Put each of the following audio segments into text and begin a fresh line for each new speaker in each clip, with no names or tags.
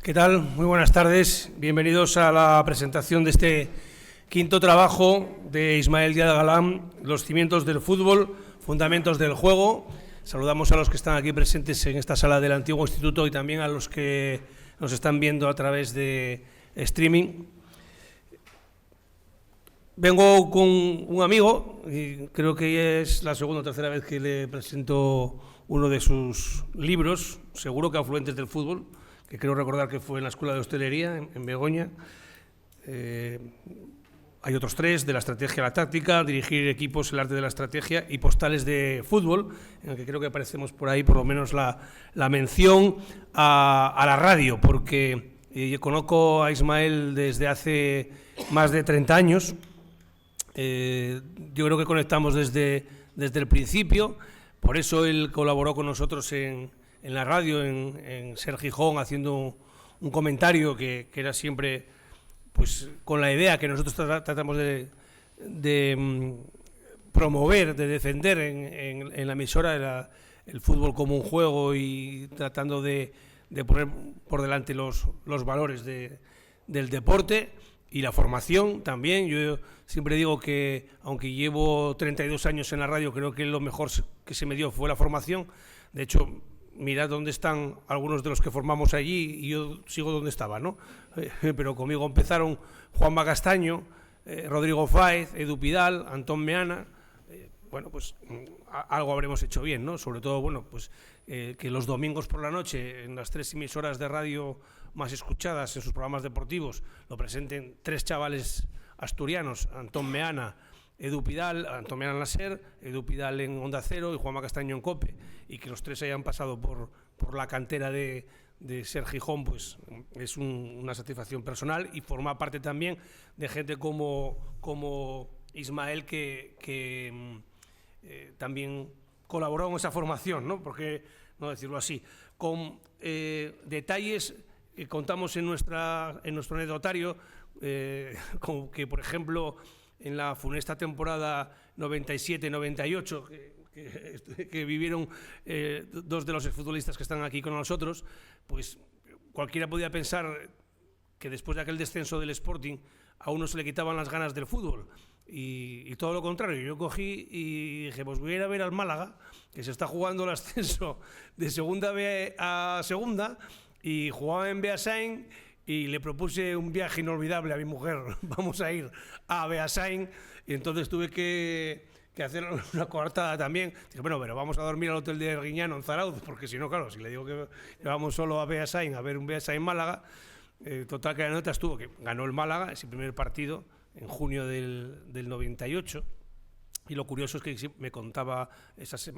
¿Qué tal? Muy buenas tardes. Bienvenidos a la presentación de este quinto trabajo de Ismael Díaz Galán, Los cimientos del fútbol, fundamentos del juego. Saludamos a los que están aquí presentes en esta sala del antiguo instituto y también a los que nos están viendo a través de streaming. Vengo con un amigo y creo que es la segunda o tercera vez que le presento uno de sus libros, seguro que Afluentes del fútbol, que creo recordar que fue en la Escuela de Hostelería, en Begoña. Hay otros tres, de la estrategia a la táctica, dirigir equipos, el arte de la estrategia y postales de fútbol, en el que creo que aparecemos por ahí por lo menos la mención a la radio, porque yo conozco a Ismael desde hace más de 30 años. Yo creo que conectamos desde el principio, por eso él colaboró con nosotros en la radio, en Ser Gijón, haciendo un comentario que era siempre pues con la idea que nosotros tratamos de promover, de defender en la emisora, el fútbol como un juego y tratando de poner por delante los valores del deporte y la formación también. Yo siempre digo que, aunque llevo 32 años en la radio, creo que lo mejor que se me dio fue la formación. De hecho, mirad dónde están algunos de los que formamos allí y yo sigo donde estaba, ¿no? Pero conmigo empezaron Juanma Castaño, Rodrigo Fáez, Edu Pidal, Antón Meana. Bueno, pues algo habremos hecho bien, ¿no? Sobre todo, bueno, pues que los domingos por la noche, en las 3 emisoras de radio más escuchadas en sus programas deportivos, lo presenten 3 chavales asturianos, Antón Meana, Edu Pidal, Antón Meana en la SER, Edu Pidal en Onda Cero y Juanma Castaño en COPE, y que los 3 hayan pasado por la cantera de Ser Gijón, pues es una satisfacción personal, y forma parte también de gente como Ismael que también colaboró en esa formación, ¿no? ¿Por qué no decirlo así? Con detalles que contamos en nuestro anecdotario, como que, por ejemplo, en la funesta temporada 97-98, que vivieron 2 de los exfutbolistas que están aquí con nosotros, pues cualquiera podía pensar que después de aquel descenso del Sporting a uno se le quitaban las ganas del fútbol, y todo lo contrario. Yo cogí y dije, pues voy a ir a ver al Málaga, que se está jugando el ascenso de segunda B a segunda, y jugaba en Beasain, y le propuse un viaje inolvidable a mi mujer. Vamos a ir a Beasain, y entonces tuve que hacer una coartada también. Dije, bueno, pero vamos a dormir al hotel de Arguiñano en Zarauz, porque si no, claro, si le digo que vamos solo a Beasain a ver un Beasain Málaga, total que la nota estuvo que ganó el Málaga ese primer partido en junio del 98. Y lo curioso es que me contaba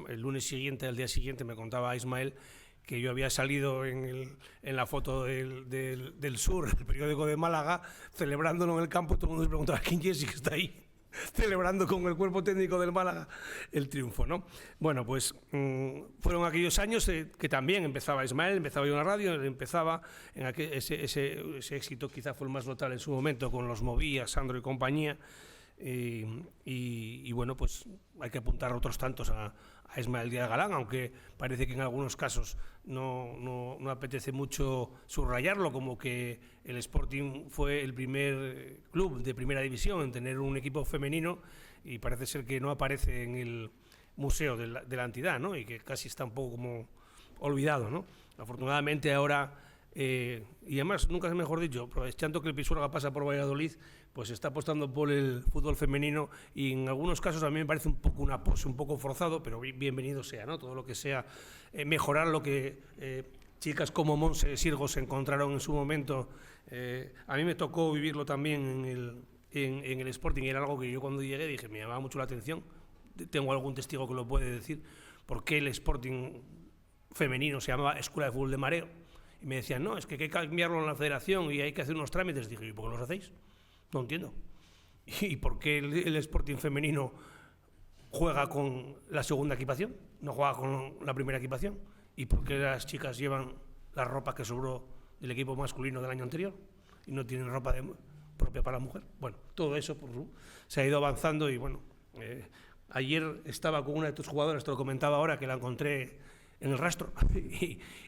el lunes siguiente, al día siguiente, me contaba Ismael que yo había salido en la foto del Sur, el periódico de Málaga, celebrándolo en el campo. Todo el mundo se preguntaba quién es y que está ahí celebrando con el cuerpo técnico del Málaga el triunfo, ¿no? Bueno, pues fueron aquellos años que también empezaba Ismael, empezaba yo en la radio, empezaba en ese éxito, quizá fue el más notable en su momento, con los Movías, Sandro y compañía. Y bueno, pues hay que apuntar a otros tantos a Ismael Díaz Galán, aunque parece que en algunos casos no apetece mucho subrayarlo, como que el Sporting fue el primer club de primera división en tener un equipo femenino, y parece ser que no aparece en el museo de la entidad, ¿no? Y que casi está un poco como olvidado, ¿no? Afortunadamente ahora, y además, nunca es mejor dicho, aprovechando que el Pisuerga pasa por Valladolid, pues está apostando por el fútbol femenino, y en algunos casos a mí me parece un poco una pose, un poco forzado, pero bienvenido sea, ¿no? Todo lo que sea mejorar lo que chicas como Monse Sirgos encontraron en su momento. A mí me tocó vivirlo también en el Sporting, y era algo que yo cuando llegué dije, me llamaba mucho la atención. Tengo algún testigo que lo puede decir, por qué el Sporting femenino se llamaba Escuela de Fútbol de Mareo, y me decían, no, es que hay que cambiarlo en la federación y hay que hacer unos trámites. Dije, ¿y por qué los hacéis? No entiendo. ¿Y por qué el Sporting femenino juega con la segunda equipación? No juega con la primera equipación. ¿Y por qué las chicas llevan la ropa que sobró del equipo masculino del año anterior y no tienen ropa propia para la mujer? Bueno, todo eso pues, se ha ido avanzando, y bueno, ayer estaba con una de tus jugadoras, te lo comentaba ahora, que la encontré en el rastro.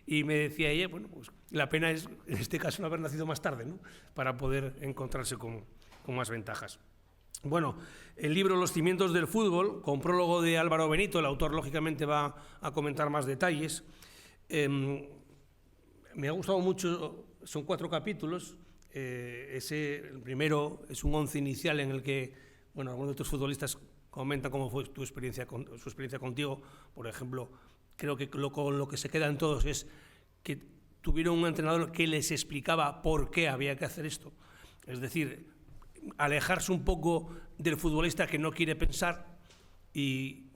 Y me decía ella, bueno, pues la pena es, en este caso, no haber nacido más tarde, ¿no? Para poder encontrarse con más ventajas. Bueno, el libro Los cimientos del fútbol, con prólogo de Álvaro Benito, el autor lógicamente va a comentar más detalles. Me ha gustado mucho, son 4 capítulos. El primero es un 11 inicial en el que, bueno, algunos de tus futbolistas comentan cómo fue su experiencia contigo. Por ejemplo, creo que con lo que se quedan todos es que tuvieron un entrenador que les explicaba por qué había que hacer esto. Es decir, alejarse un poco del futbolista que no quiere pensar y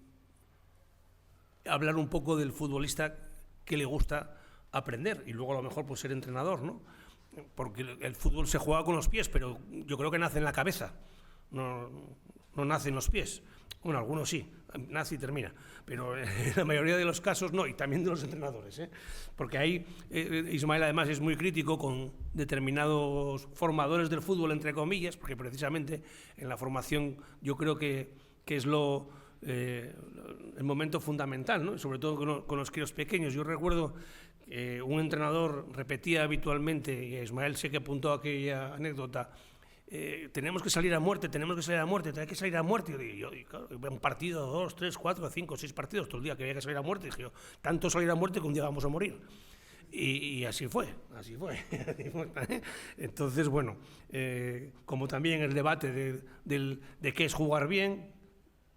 hablar un poco del futbolista que le gusta aprender y luego a lo mejor pues ser entrenador, ¿no? Porque el fútbol se juega con los pies, pero yo creo que nace en la cabeza, no nace en los pies. Bueno, algunos sí, nace y termina, pero en la mayoría de los casos no, y también de los entrenadores, ¿eh? Porque ahí Ismael además es muy crítico con determinados formadores del fútbol, entre comillas, porque precisamente en la formación yo creo que es el momento fundamental, ¿no? Sobre todo con los críos pequeños. Yo recuerdo un entrenador repetía habitualmente, y Ismael sé que apuntó aquella anécdota, tenemos que salir a muerte, hay que salir a muerte. Y claro, un partido, 2, 3, 4, 5, 6 partidos todo el día que había que salir a muerte. Dije yo, tanto salir a muerte que un día vamos a morir. Y así fue. Entonces, bueno, como también el debate de qué es jugar bien,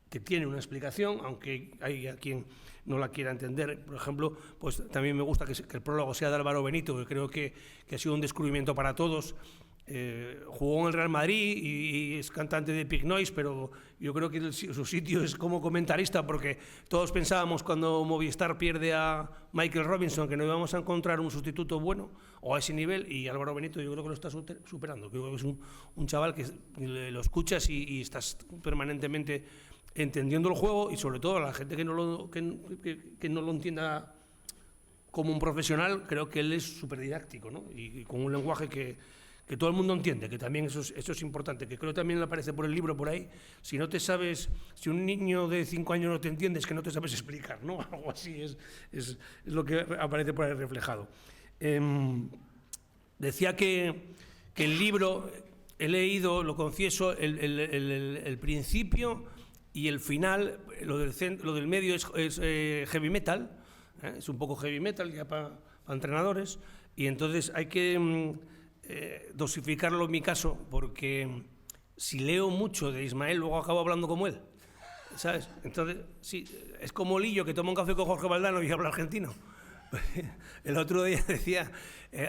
que tiene una explicación, aunque hay a quien no la quiera entender. Por ejemplo, pues también me gusta que el prólogo sea de Álvaro Benito, que creo que ha sido un descubrimiento para todos. Jugó en el Real Madrid y es cantante de Pig Noise, pero yo creo que su sitio es como comentarista, porque todos pensábamos cuando Movistar pierde a Michael Robinson que no íbamos a encontrar un sustituto bueno o a ese nivel, y Álvaro Benito yo creo que lo está superando. Creo que es un chaval que lo escuchas y estás permanentemente entendiendo el juego, y sobre todo a la gente que no lo entienda como un profesional, creo que él es súper didáctico, ¿no? Y con un lenguaje que todo el mundo entiende, que también eso es importante, que creo que también aparece por el libro por ahí. Si un niño de 5 años no te entiende, es que no te sabes explicar, ¿no? Algo así es lo que aparece por ahí reflejado. Decía que el libro, he leído, lo confieso, el principio y el final, lo del medio es heavy metal, es un poco heavy metal ya para entrenadores, y entonces hay que dosificarlo en mi caso, porque si leo mucho de Ismael luego acabo hablando como él, ¿sabes? Entonces, sí, es como Lillo que toma un café con Jorge Valdano y habla argentino. El otro día decía,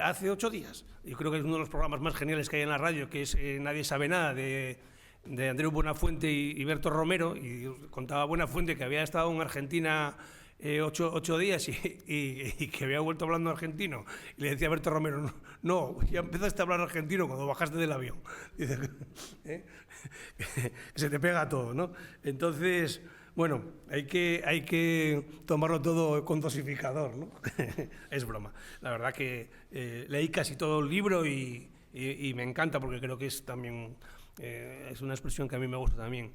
hace 8 días, yo creo que es uno de los programas más geniales que hay en la radio, que es Nadie sabe nada, de Andreu Buenafuente y Berto Romero, y contaba Buenafuente que había estado en Argentina 8 días y que había vuelto hablando argentino, y le decía a Berto Romero, no, ya empezaste a hablar argentino cuando bajaste del avión. Dice, que se te pega todo, ¿no? Entonces, bueno, hay que tomarlo todo con dosificador, ¿no? Es broma. La verdad que leí casi todo el libro y me encanta, porque creo que es también es una expresión que a mí me gusta también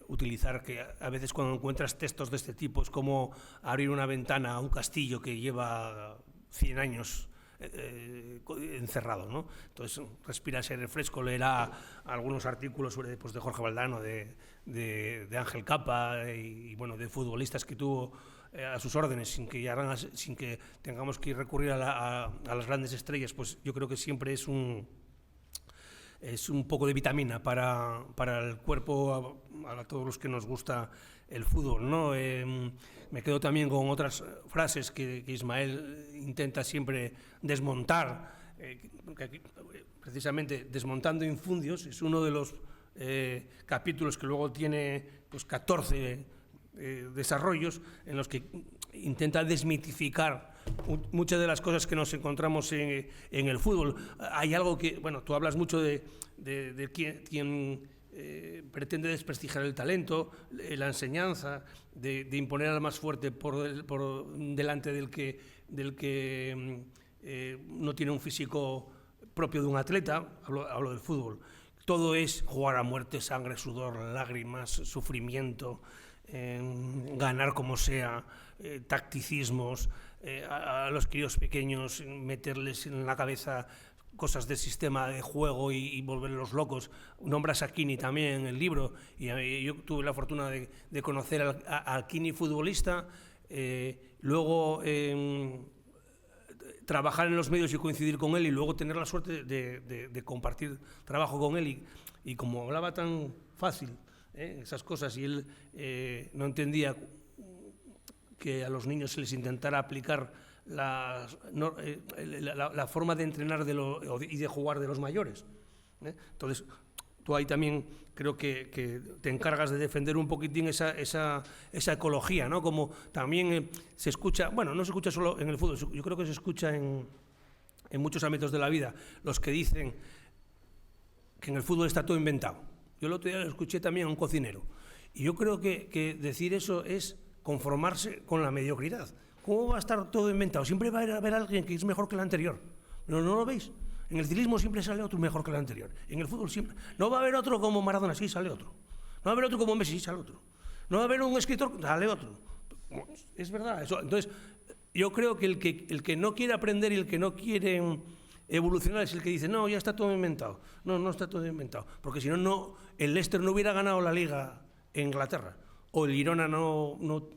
utilizar, que a veces cuando encuentras textos de este tipo es como abrir una ventana a un castillo que lleva 100 años encerrado, ¿no? Entonces respira ese refresco, leerá algunos artículos sobre, pues, de Jorge Valdano, de Ángel Capa y bueno, de futbolistas que tuvo a sus órdenes sin que tengamos que recurrir a las grandes estrellas. Pues yo creo que siempre es un poco de vitamina para el cuerpo, a todos los que nos gusta el fútbol, ¿no? Me quedo también con otras frases que Ismael intenta siempre desmontar, precisamente Desmontando Infundios, es uno de los capítulos que luego tiene pues 14 desarrollos en los que intenta desmitificar muchas de las cosas que nos encontramos en el fútbol. Hay algo que, bueno, tú hablas mucho de quien pretende desprestigiar el talento, la enseñanza, de imponer al más fuerte por delante del que no tiene un físico propio de un atleta. Hablo del fútbol. Todo es jugar a muerte, sangre, sudor, lágrimas, sufrimiento. ganar como sea, tacticismos, a los críos pequeños, meterles en la cabeza cosas del sistema de juego y volverlos locos. Nombras a Kini también en el libro, y yo tuve la fortuna de conocer al Kini futbolista, luego trabajar en los medios y coincidir con él, y luego tener la suerte de compartir trabajo con él, y como hablaba tan fácil esas cosas, y él no entendía que a los niños se les intentara aplicar la forma de entrenar y de jugar de los mayores. Entonces, tú ahí también creo que te encargas de defender un poquitín esa ecología, ¿no? Como también se escucha, bueno, no se escucha solo en el fútbol, yo creo que se escucha en muchos ámbitos de la vida, los que dicen que en el fútbol está todo inventado. Yo el otro día lo escuché también a un cocinero, y yo creo que decir eso es conformarse con la mediocridad. ¿Cómo va a estar todo inventado? Siempre va a haber alguien que es mejor que el anterior. ¿No lo veis? En el ciclismo siempre sale otro mejor que el anterior. En el fútbol siempre. No va a haber otro como Maradona, sí, sale otro. No va a haber otro como Messi, sí, sale otro. No va a haber un escritor, sale otro. Es verdad eso. Entonces, yo creo que el que no quiere aprender y el que no quiere evolucionar es el que dice, no, ya está todo inventado. No está todo inventado. Porque si no, el Leicester no hubiera ganado la Liga en Inglaterra. O el Girona no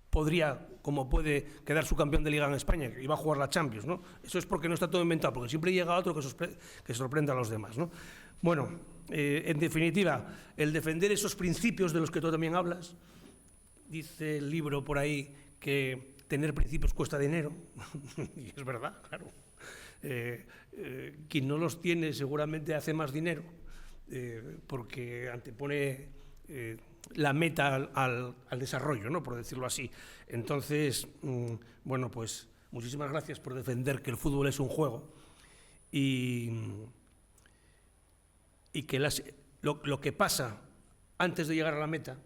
podría, como puede, quedar su campeón de Liga en España, que iba a jugar la Champions, ¿no? Eso es porque no está todo inventado, porque siempre llega otro que sorprende a los demás, ¿no? Bueno, en definitiva, el defender esos principios de los que tú también hablas, dice el libro por ahí que tener principios cuesta dinero, y es verdad, claro. Quien no los tiene seguramente hace más dinero, porque antepone la meta al desarrollo, ¿no? Por decirlo así. Entonces, bueno, pues muchísimas gracias por defender que el fútbol es un juego y que lo que pasa antes de llegar a la meta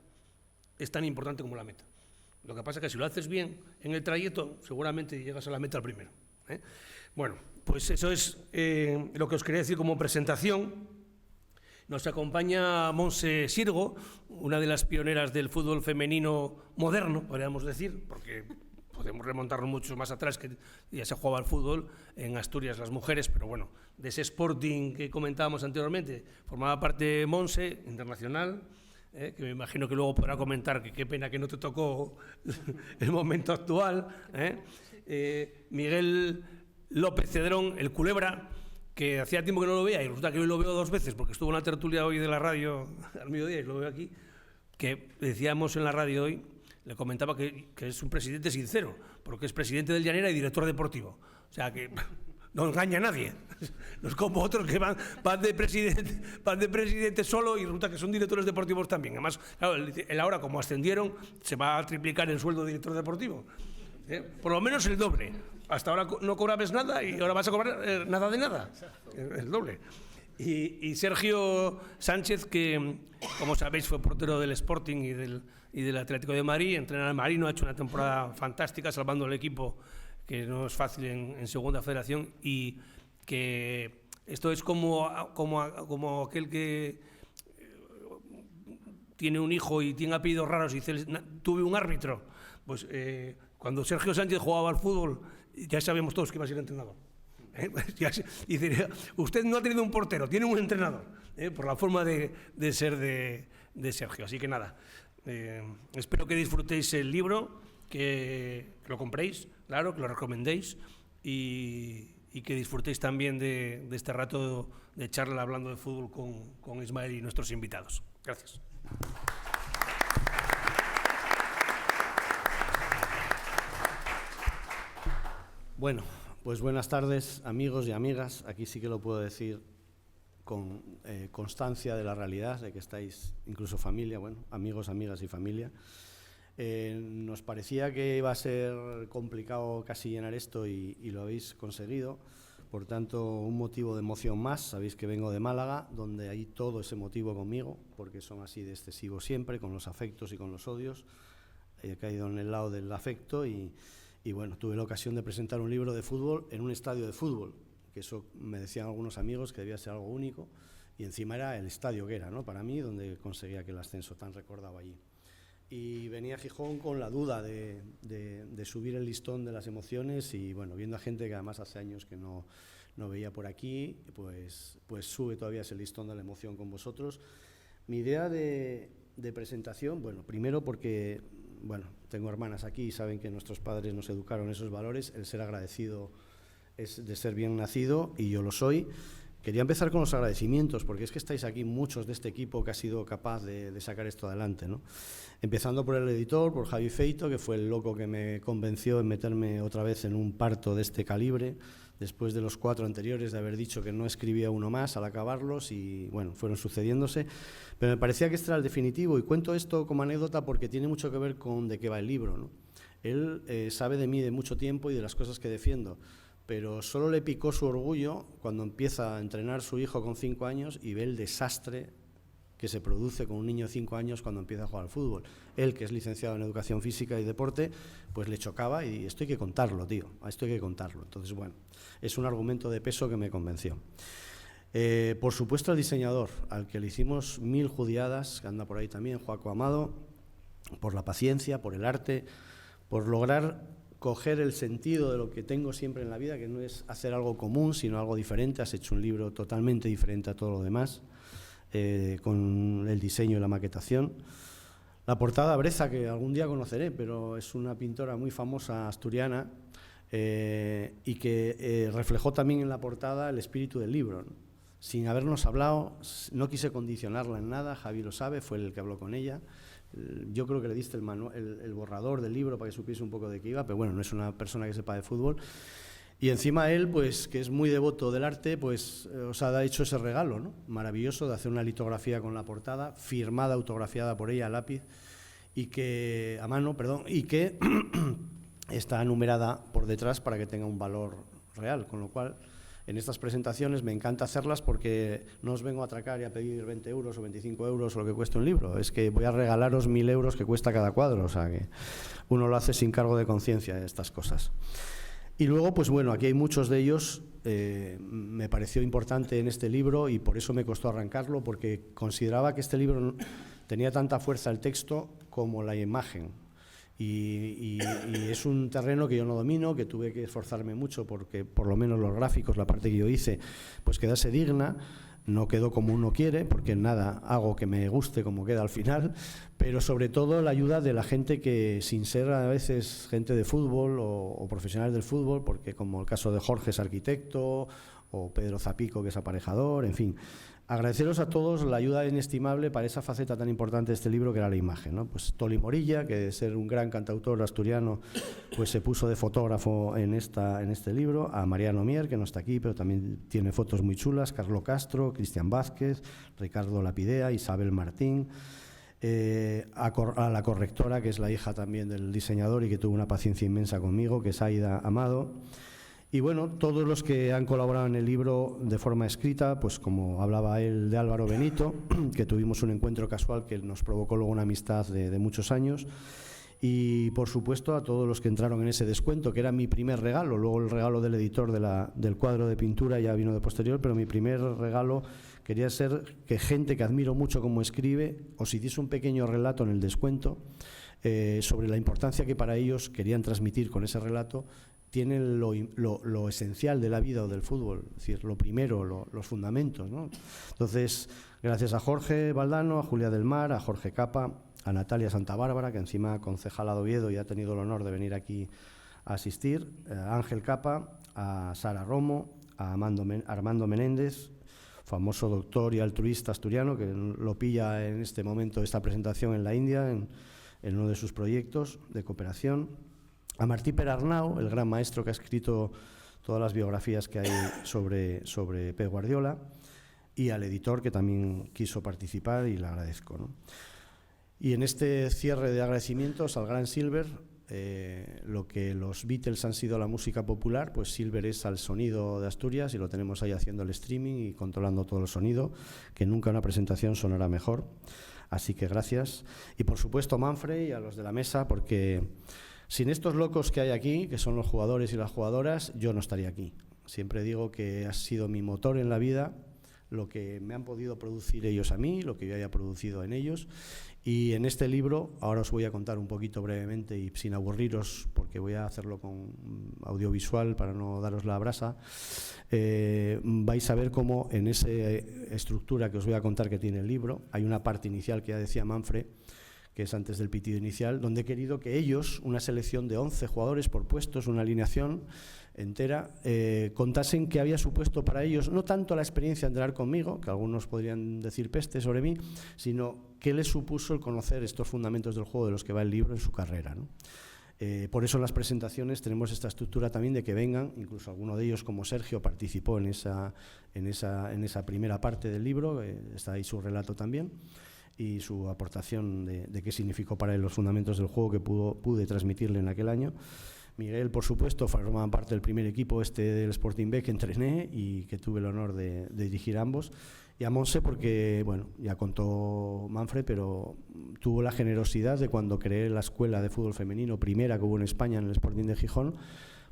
es tan importante como la meta. Lo que pasa es que si lo haces bien en el trayecto, seguramente llegas a la meta al primero. Bueno, pues eso es lo que os quería decir como presentación. Nos acompaña Montse Sirgo, una de las pioneras del fútbol femenino moderno, podríamos decir, porque podemos remontarnos mucho más atrás, que ya se jugaba al fútbol en Asturias las mujeres, pero bueno, de ese Sporting que comentábamos anteriormente, formaba parte Montse, internacional, que me imagino que luego podrá comentar que qué pena que no te tocó el momento actual. Miguel López Cedrón, el Culebra, que hacía tiempo que no lo veía, y resulta que hoy lo veo 2 veces, porque estuvo en la tertulia hoy de la radio al mediodía, y lo veo aquí, que decíamos en la radio hoy, le comentaba que es un presidente sincero, porque es presidente del Llanera y director deportivo. O sea que no engaña a nadie. No es como otros que van de presidente solo y resulta que son directores deportivos también. Además, claro, él ahora, como ascendieron, se va a triplicar el sueldo de director deportivo. Por lo menos el doble. Hasta ahora no cobrabas nada y ahora vas a cobrar nada de nada. El doble. Y Sergio Sánchez, que, como sabéis, fue portero del Sporting y del Atlético de Madrid, entrena al Marino, ha hecho una temporada fantástica salvando el equipo, que no es fácil en Segunda Federación, y que esto es como aquel que tiene un hijo y tiene apellidos raros y dice, tuve un árbitro. Pues cuando Sergio Sánchez jugaba al fútbol, ya sabíamos todos que iba a ser entrenador. Dice, usted no ha tenido un portero, tiene un entrenador, por la forma de ser de Sergio. Así que nada, espero que disfrutéis el libro, que lo compréis, claro, que lo recomendéis y que disfrutéis también de este rato de charla hablando de fútbol con Ismael y nuestros invitados. Gracias.
Bueno, pues buenas tardes, amigos y amigas. Aquí sí que lo puedo decir con constancia de la realidad, de que estáis incluso familia, bueno, amigos, amigas y familia. Nos parecía que iba a ser complicado casi llenar esto y lo habéis conseguido. Por tanto, un motivo de emoción más. Sabéis que vengo de Málaga, donde hay todo ese motivo conmigo, porque son así de excesivos siempre, con los afectos y con los odios. He caído en el lado del afecto y bueno, tuve la ocasión de presentar un libro de fútbol en un estadio de fútbol, que eso me decían algunos amigos que debía ser algo único, y encima era el estadio que era, ¿no? Para mí, donde conseguía aquel ascenso tan recordado allí. Y venía a Gijón con la duda de subir el listón de las emociones y, bueno, viendo a gente que además hace años que no veía por aquí, pues sube todavía ese listón de la emoción con vosotros. Mi idea de presentación, bueno, primero porque, bueno, tengo hermanas aquí y saben que nuestros padres nos educaron esos valores, el ser agradecido es de ser bien nacido y yo lo soy. Quería empezar con los agradecimientos, porque es que estáis aquí muchos de este equipo que ha sido capaz de sacar esto adelante, ¿no? Empezando por el editor, por Javi Feito, que fue el loco que me convenció en meterme otra vez en un parto de este calibre, después de los 4 anteriores de haber dicho que no escribía uno más al acabarlos y, bueno, fueron sucediéndose. Pero me parecía que este era el definitivo y cuento esto como anécdota porque tiene mucho que ver con de qué va el libro, ¿no? Él sabe de mí de mucho tiempo y de las cosas que defiendo, pero solo le picó su orgullo cuando empieza a entrenar su hijo con 5 años y ve el desastre que se produce con un niño de 5 años cuando empieza a jugar al fútbol. Él, que es licenciado en Educación Física y Deporte, pues le chocaba y esto hay que contarlo, tío, esto hay que contarlo. Entonces, bueno, es un argumento de peso que me convenció. Por supuesto, el diseñador, al que le hicimos 1000 judiadas, que anda por ahí también, Joaco Amado, por la paciencia, por el arte, por lograr coger el sentido de lo que tengo siempre en la vida, que no es hacer algo común, sino algo diferente. Has hecho un libro totalmente diferente a todo lo demás, con el diseño y la maquetación. La portada Breza, que algún día conoceré, pero es una pintora muy famosa asturiana y que reflejó también en la portada el espíritu del libro, ¿no? Sin habernos hablado, no quise condicionarla en nada, Javi lo sabe, fue el que habló con ella. Yo creo que le diste el borrador del libro para que supiese un poco de qué iba, pero bueno, no es una persona que sepa de fútbol. Y encima él, pues, que es muy devoto del arte, pues os ha hecho ese regalo, ¿no? Maravilloso, de hacer una litografía con la portada, firmada, autografiada por ella a lápiz, y que, a mano, perdón, y que está numerada por detrás para que tenga un valor real, con lo cual en estas presentaciones me encanta hacerlas porque no os vengo a atracar y a pedir 20 euros o 25 euros o lo que cueste un libro, es que voy a regalaros 1000 euros que cuesta cada cuadro, o sea que uno lo hace sin cargo de conciencia de estas cosas. Y luego, pues bueno, aquí hay muchos de ellos, me pareció importante en este libro y por eso me costó arrancarlo, porque consideraba que este libro tenía tanta fuerza el texto como la imagen. Y es un terreno que yo no domino, que tuve que esforzarme mucho porque por lo menos los gráficos, la parte que yo hice, pues quedase digna. No quedó como uno quiere, porque nada hago que me guste como queda al final, pero sobre todo la ayuda de la gente que, sin ser a veces gente de fútbol o profesionales del fútbol, porque como el caso de Jorge es arquitecto, o Pedro Zapico, que es aparejador, en fin. Agradeceros a todos la ayuda inestimable para esa faceta tan importante de este libro que era la imagen, ¿no? Pues Toli Morilla, que de ser un gran cantautor asturiano, pues se puso de fotógrafo en este libro, a Mariano Mier, que no está aquí, pero también tiene fotos muy chulas, Carlos Castro, Cristian Vázquez, Ricardo Lapidea, Isabel Martín, a la correctora, que es la hija también del diseñador y que tuvo una paciencia inmensa conmigo, que es Aida Amado. Y bueno, todos los que han colaborado en el libro de forma escrita, pues como hablaba él de Álvaro Benito, que tuvimos un encuentro casual que nos provocó luego una amistad de muchos años, y por supuesto a todos los que entraron en ese descuento, que era mi primer regalo. Luego el regalo del editor del cuadro de pintura ya vino de posterior, pero mi primer regalo quería ser que gente que admiro mucho como escribe os hiciese un pequeño relato en el descuento sobre la importancia que para ellos querían transmitir con ese relato. Tienen lo esencial de la vida o del fútbol, es decir, lo primero, los fundamentos, ¿no? Entonces, gracias a Jorge Valdano, a Julia del Mar, a Jorge Capa, a Natalia Santa Bárbara, que encima concejala de Oviedo y ha tenido el honor de venir aquí a asistir, a Ángel Capa, a Sara Romo, a Armando Menéndez, famoso doctor y altruista asturiano, que lo pilla en este momento esta presentación en la India, en uno de sus proyectos de cooperación. A Martí Perarnau, el gran maestro que ha escrito todas las biografías que hay sobre Pep Guardiola, y al editor que también quiso participar y le agradezco, ¿no? Y en este cierre de agradecimientos al gran Silver, lo que los Beatles han sido a la música popular, pues Silver es al sonido de Asturias y lo tenemos ahí haciendo el streaming y controlando todo el sonido, que nunca una presentación sonará mejor. Así que gracias. Y por supuesto Manfred y a los de la mesa, porque sin estos locos que hay aquí, que son los jugadores y las jugadoras, yo no estaría aquí. Siempre digo que has sido mi motor en la vida, lo que me han podido producir ellos a mí, lo que yo haya producido en ellos. Y en este libro, ahora os voy a contar un poquito brevemente y sin aburriros, porque voy a hacerlo con audiovisual para no daros la brasa, vais a ver cómo en esa estructura que os voy a contar que tiene el libro, hay una parte inicial que ya decía Manfred, que es antes del pitido inicial, donde he querido que ellos, una selección de 11 jugadores por puestos, una alineación entera, contasen qué había supuesto para ellos, no tanto la experiencia de entrenar conmigo, que algunos podrían decir peste sobre mí, sino qué les supuso el conocer estos fundamentos del juego de los que va el libro en su carrera, ¿no? Por eso en las presentaciones tenemos esta estructura también de que vengan, incluso alguno de ellos como Sergio participó en esa primera parte del libro, está ahí su relato también, y su aportación de qué significó para él los fundamentos del juego que pude transmitirle en aquel año. Miguel, por supuesto, formaba parte del primer equipo del Sporting B que entrené y que tuve el honor de dirigir ambos. Y a Monse porque, bueno, ya contó Manfred, pero tuvo la generosidad de cuando creé la escuela de fútbol femenino primera que hubo en España en el Sporting de Gijón,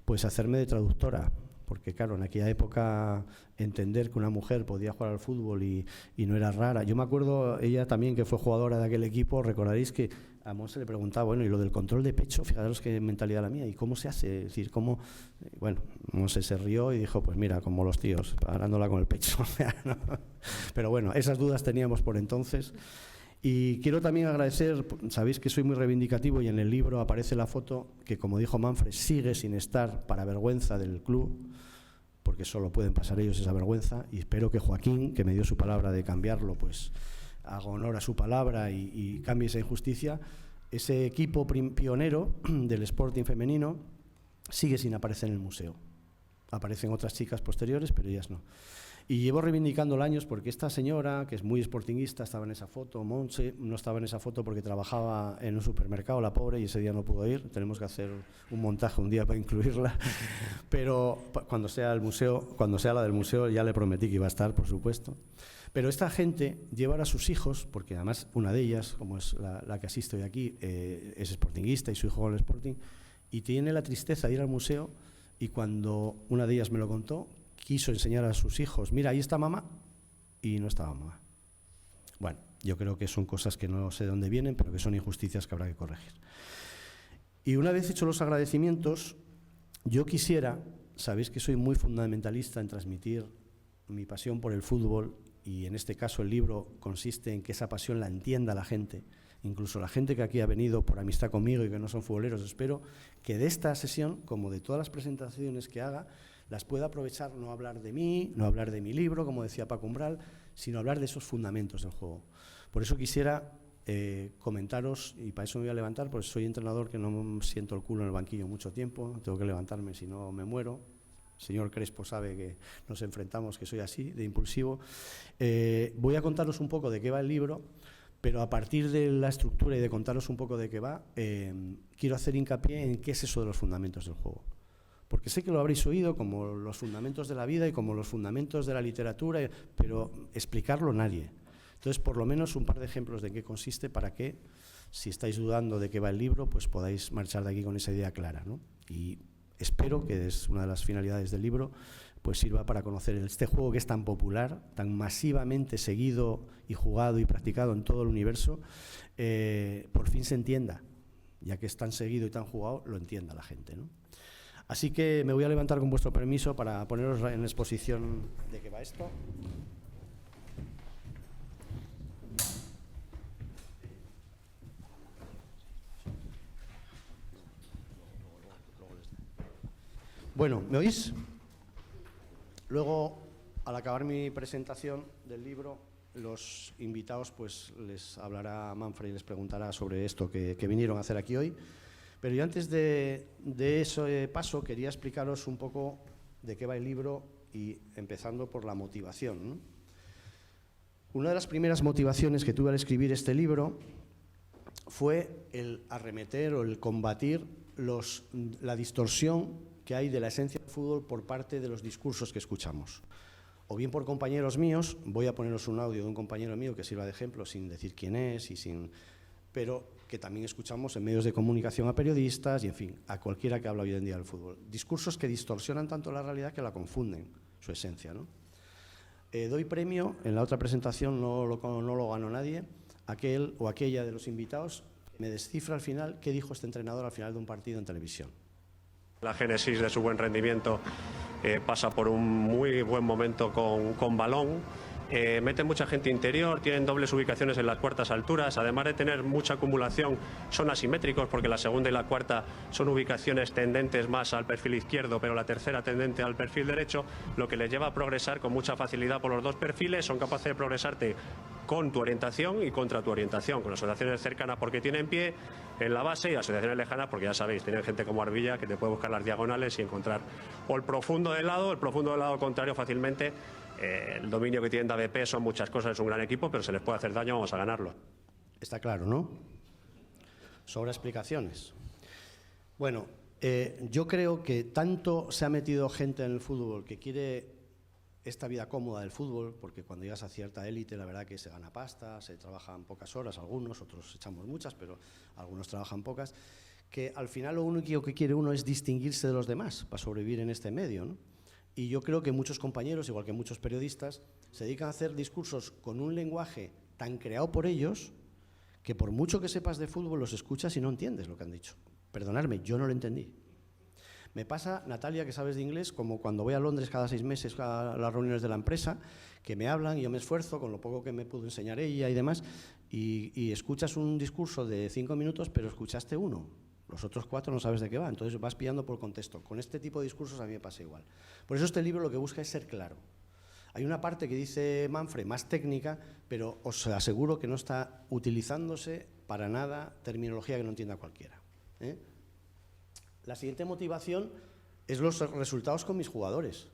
pues hacerme de traductora. Porque claro, en aquella época entender que una mujer podía jugar al fútbol y no era rara. Yo me acuerdo, ella también que fue jugadora de aquel equipo, recordaréis que a Monse le preguntaba, bueno, y lo del control de pecho, fijaros qué mentalidad la mía, ¿y cómo se hace? Es decir, ¿cómo? Bueno, Monse se rió y dijo, pues mira, como los tíos, parándola con el pecho. Pero bueno, esas dudas teníamos por entonces. Y quiero también agradecer, sabéis que soy muy reivindicativo y en el libro aparece la foto que, como dijo Manfred, sigue sin estar para vergüenza del club, porque solo pueden pasar ellos esa vergüenza, y espero que Joaquín, que me dio su palabra de cambiarlo, pues haga honor a su palabra y cambie esa injusticia. Ese equipo pionero del Sporting femenino sigue sin aparecer en el museo. Aparecen otras chicas posteriores, pero ellas no. Y llevo reivindicándolo años porque esta señora, que es muy sportinguista, estaba en esa foto. Monse no estaba en esa foto porque trabajaba en un supermercado, la pobre, y ese día no pudo ir. Tenemos que hacer un montaje un día para incluirla. Pero cuando sea la del museo, ya le prometí que iba a estar, por supuesto. Pero esta gente lleva a sus hijos, porque además una de ellas, como es la que asiste hoy aquí, es sportinguista y su hijo con el Sporting, y tiene la tristeza de ir al museo, y cuando una de ellas me lo contó, quiso enseñar a sus hijos, mira, ahí está mamá, y no estaba mamá. Bueno, yo creo que son cosas que no sé de dónde vienen, pero que son injusticias que habrá que corregir. Y una vez hechos los agradecimientos, yo quisiera, sabéis que soy muy fundamentalista en transmitir mi pasión por el fútbol, y en este caso el libro consiste en que esa pasión la entienda la gente, incluso la gente que aquí ha venido por amistad conmigo y que no son futboleros. Espero que de esta sesión, como de todas las presentaciones que haga, las pueda aprovechar, no hablar de mí, no hablar de mi libro, como decía Paco Umbral, sino hablar de esos fundamentos del juego. Por eso quisiera comentaros, y para eso me voy a levantar, porque soy entrenador que no siento el culo en el banquillo mucho tiempo, tengo que levantarme, si no me muero. El señor Crespo sabe que nos enfrentamos, que soy así, de impulsivo. Voy a contaros un poco de qué va el libro, pero a partir de la estructura y de contaros un poco de qué va, quiero hacer hincapié en qué es eso de los fundamentos del juego. Porque sé que lo habréis oído como los fundamentos de la vida y como los fundamentos de la literatura, pero explicarlo nadie. Entonces, por lo menos un par de ejemplos de qué consiste para que, si estáis dudando de qué va el libro, pues podáis marchar de aquí con esa idea clara, ¿no? Y espero que es una de las finalidades del libro, pues sirva para conocer este juego que es tan popular, tan masivamente seguido y jugado y practicado en todo el universo, por fin se entienda, ya que es tan seguido y tan jugado, lo entienda la gente, ¿no? Así que me voy a levantar con vuestro permiso para poneros en exposición de qué va esto. Bueno, ¿me oís? Luego, al acabar mi presentación del libro, los invitados pues les hablará Manfred y les preguntará sobre esto que vinieron a hacer aquí hoy. Pero yo antes de ese paso quería explicaros un poco de qué va el libro y empezando por la motivación, ¿no? Una de las primeras motivaciones que tuve al escribir este libro fue el arremeter o el combatir la distorsión que hay de la esencia del fútbol por parte de los discursos que escuchamos. O bien por compañeros míos, voy a poneros un audio de un compañero mío que sirva de ejemplo sin decir quién es, pero que también escuchamos en medios de comunicación a periodistas y, en fin, a cualquiera que habla hoy en día del fútbol. Discursos que distorsionan tanto la realidad que la confunden, su esencia, ¿no? doy premio, en la otra presentación no lo ganó nadie, aquel o aquella de los invitados me descifra al final qué dijo este entrenador al final de un partido en televisión.
La génesis de su buen rendimiento pasa por un muy buen momento con balón. Meten mucha gente interior, tienen dobles ubicaciones en las cuartas alturas, además de tener mucha acumulación, son asimétricos porque la segunda y la cuarta son ubicaciones tendentes más al perfil izquierdo, pero la tercera tendente al perfil derecho, lo que les lleva a progresar con mucha facilidad por los dos perfiles. Son capaces de progresarte con tu orientación y contra tu orientación, con las asociaciones cercanas porque tienen pie en la base y asociaciones lejanas porque ya sabéis, tienen gente como Arbilla que te puede buscar las diagonales y encontrar o el profundo del lado contrario fácilmente. El dominio que tienen de AVP son muchas cosas, es un gran equipo, pero se les puede hacer daño, vamos a ganarlo.
Está claro, ¿no? Sobra explicaciones. Bueno, yo creo que tanto se ha metido gente en el fútbol que quiere esta vida cómoda del fútbol, porque cuando llegas a cierta élite la verdad que se gana pasta, se trabajan pocas horas algunos, otros echamos muchas, pero algunos trabajan pocas, que al final lo único que quiere uno es distinguirse de los demás para sobrevivir en este medio, ¿no? Y yo creo que muchos compañeros, igual que muchos periodistas, se dedican a hacer discursos con un lenguaje tan creado por ellos que por mucho que sepas de fútbol los escuchas y no entiendes lo que han dicho. Perdonadme, yo no lo entendí. Me pasa, Natalia, que sabes de inglés, como cuando voy a Londres cada 6 meses a las reuniones de la empresa, que me hablan y yo me esfuerzo con lo poco que me pudo enseñar ella y demás, y escuchas un discurso de 5 minutos, pero escuchaste uno. Los otros 4 no sabes de qué va, entonces vas pillando por contexto. Con este tipo de discursos a mí me pasa igual. Por eso este libro lo que busca es ser claro. Hay una parte que dice Manfred más técnica, pero os aseguro que no está utilizándose para nada terminología que no entienda cualquiera, ¿eh? La siguiente motivación es los resultados con mis jugadores.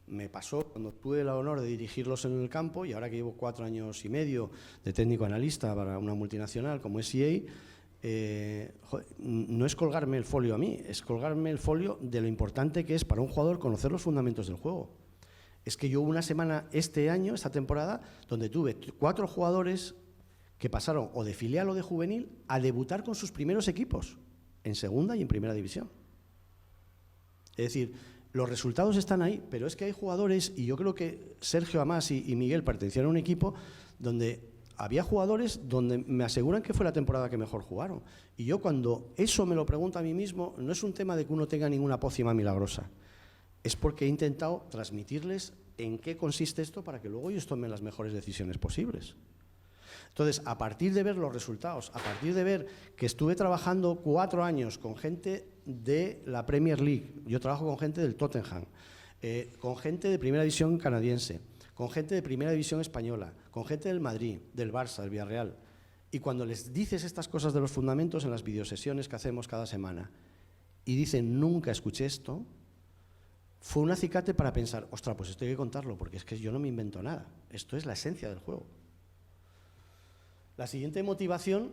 Me pasó cuando tuve el honor de dirigirlos en el campo, y ahora que llevo 4 años y medio de técnico analista para una multinacional como es EA, no es colgarme el folio a mí, es colgarme el folio de lo importante que es para un jugador conocer los fundamentos del juego. Es que yo hubo una semana este año, esta temporada, donde tuve 4 jugadores que pasaron o de filial o de juvenil a debutar con sus primeros equipos, en segunda y en primera división. Es decir, los resultados están ahí, pero es que hay jugadores, y yo creo que Sergio Amás y Miguel pertenecían a un equipo donde había jugadores donde me aseguran que fue la temporada que mejor jugaron. Y yo cuando eso me lo pregunto a mí mismo, no es un tema de que uno tenga ninguna pócima milagrosa, es porque he intentado transmitirles en qué consiste esto para que luego ellos tomen las mejores decisiones posibles. Entonces, a partir de ver los resultados, a partir de ver que estuve trabajando 4 años con gente de la Premier League, yo trabajo con gente del Tottenham, con gente de primera división canadiense, con gente de primera división española, con gente del Madrid, del Barça, del Villarreal, y cuando les dices estas cosas de los fundamentos en las videosesiones que hacemos cada semana y dicen nunca escuché esto, fue un acicate para pensar, ostras, pues esto hay que contarlo, porque es que yo no me invento nada, esto es la esencia del juego. La siguiente motivación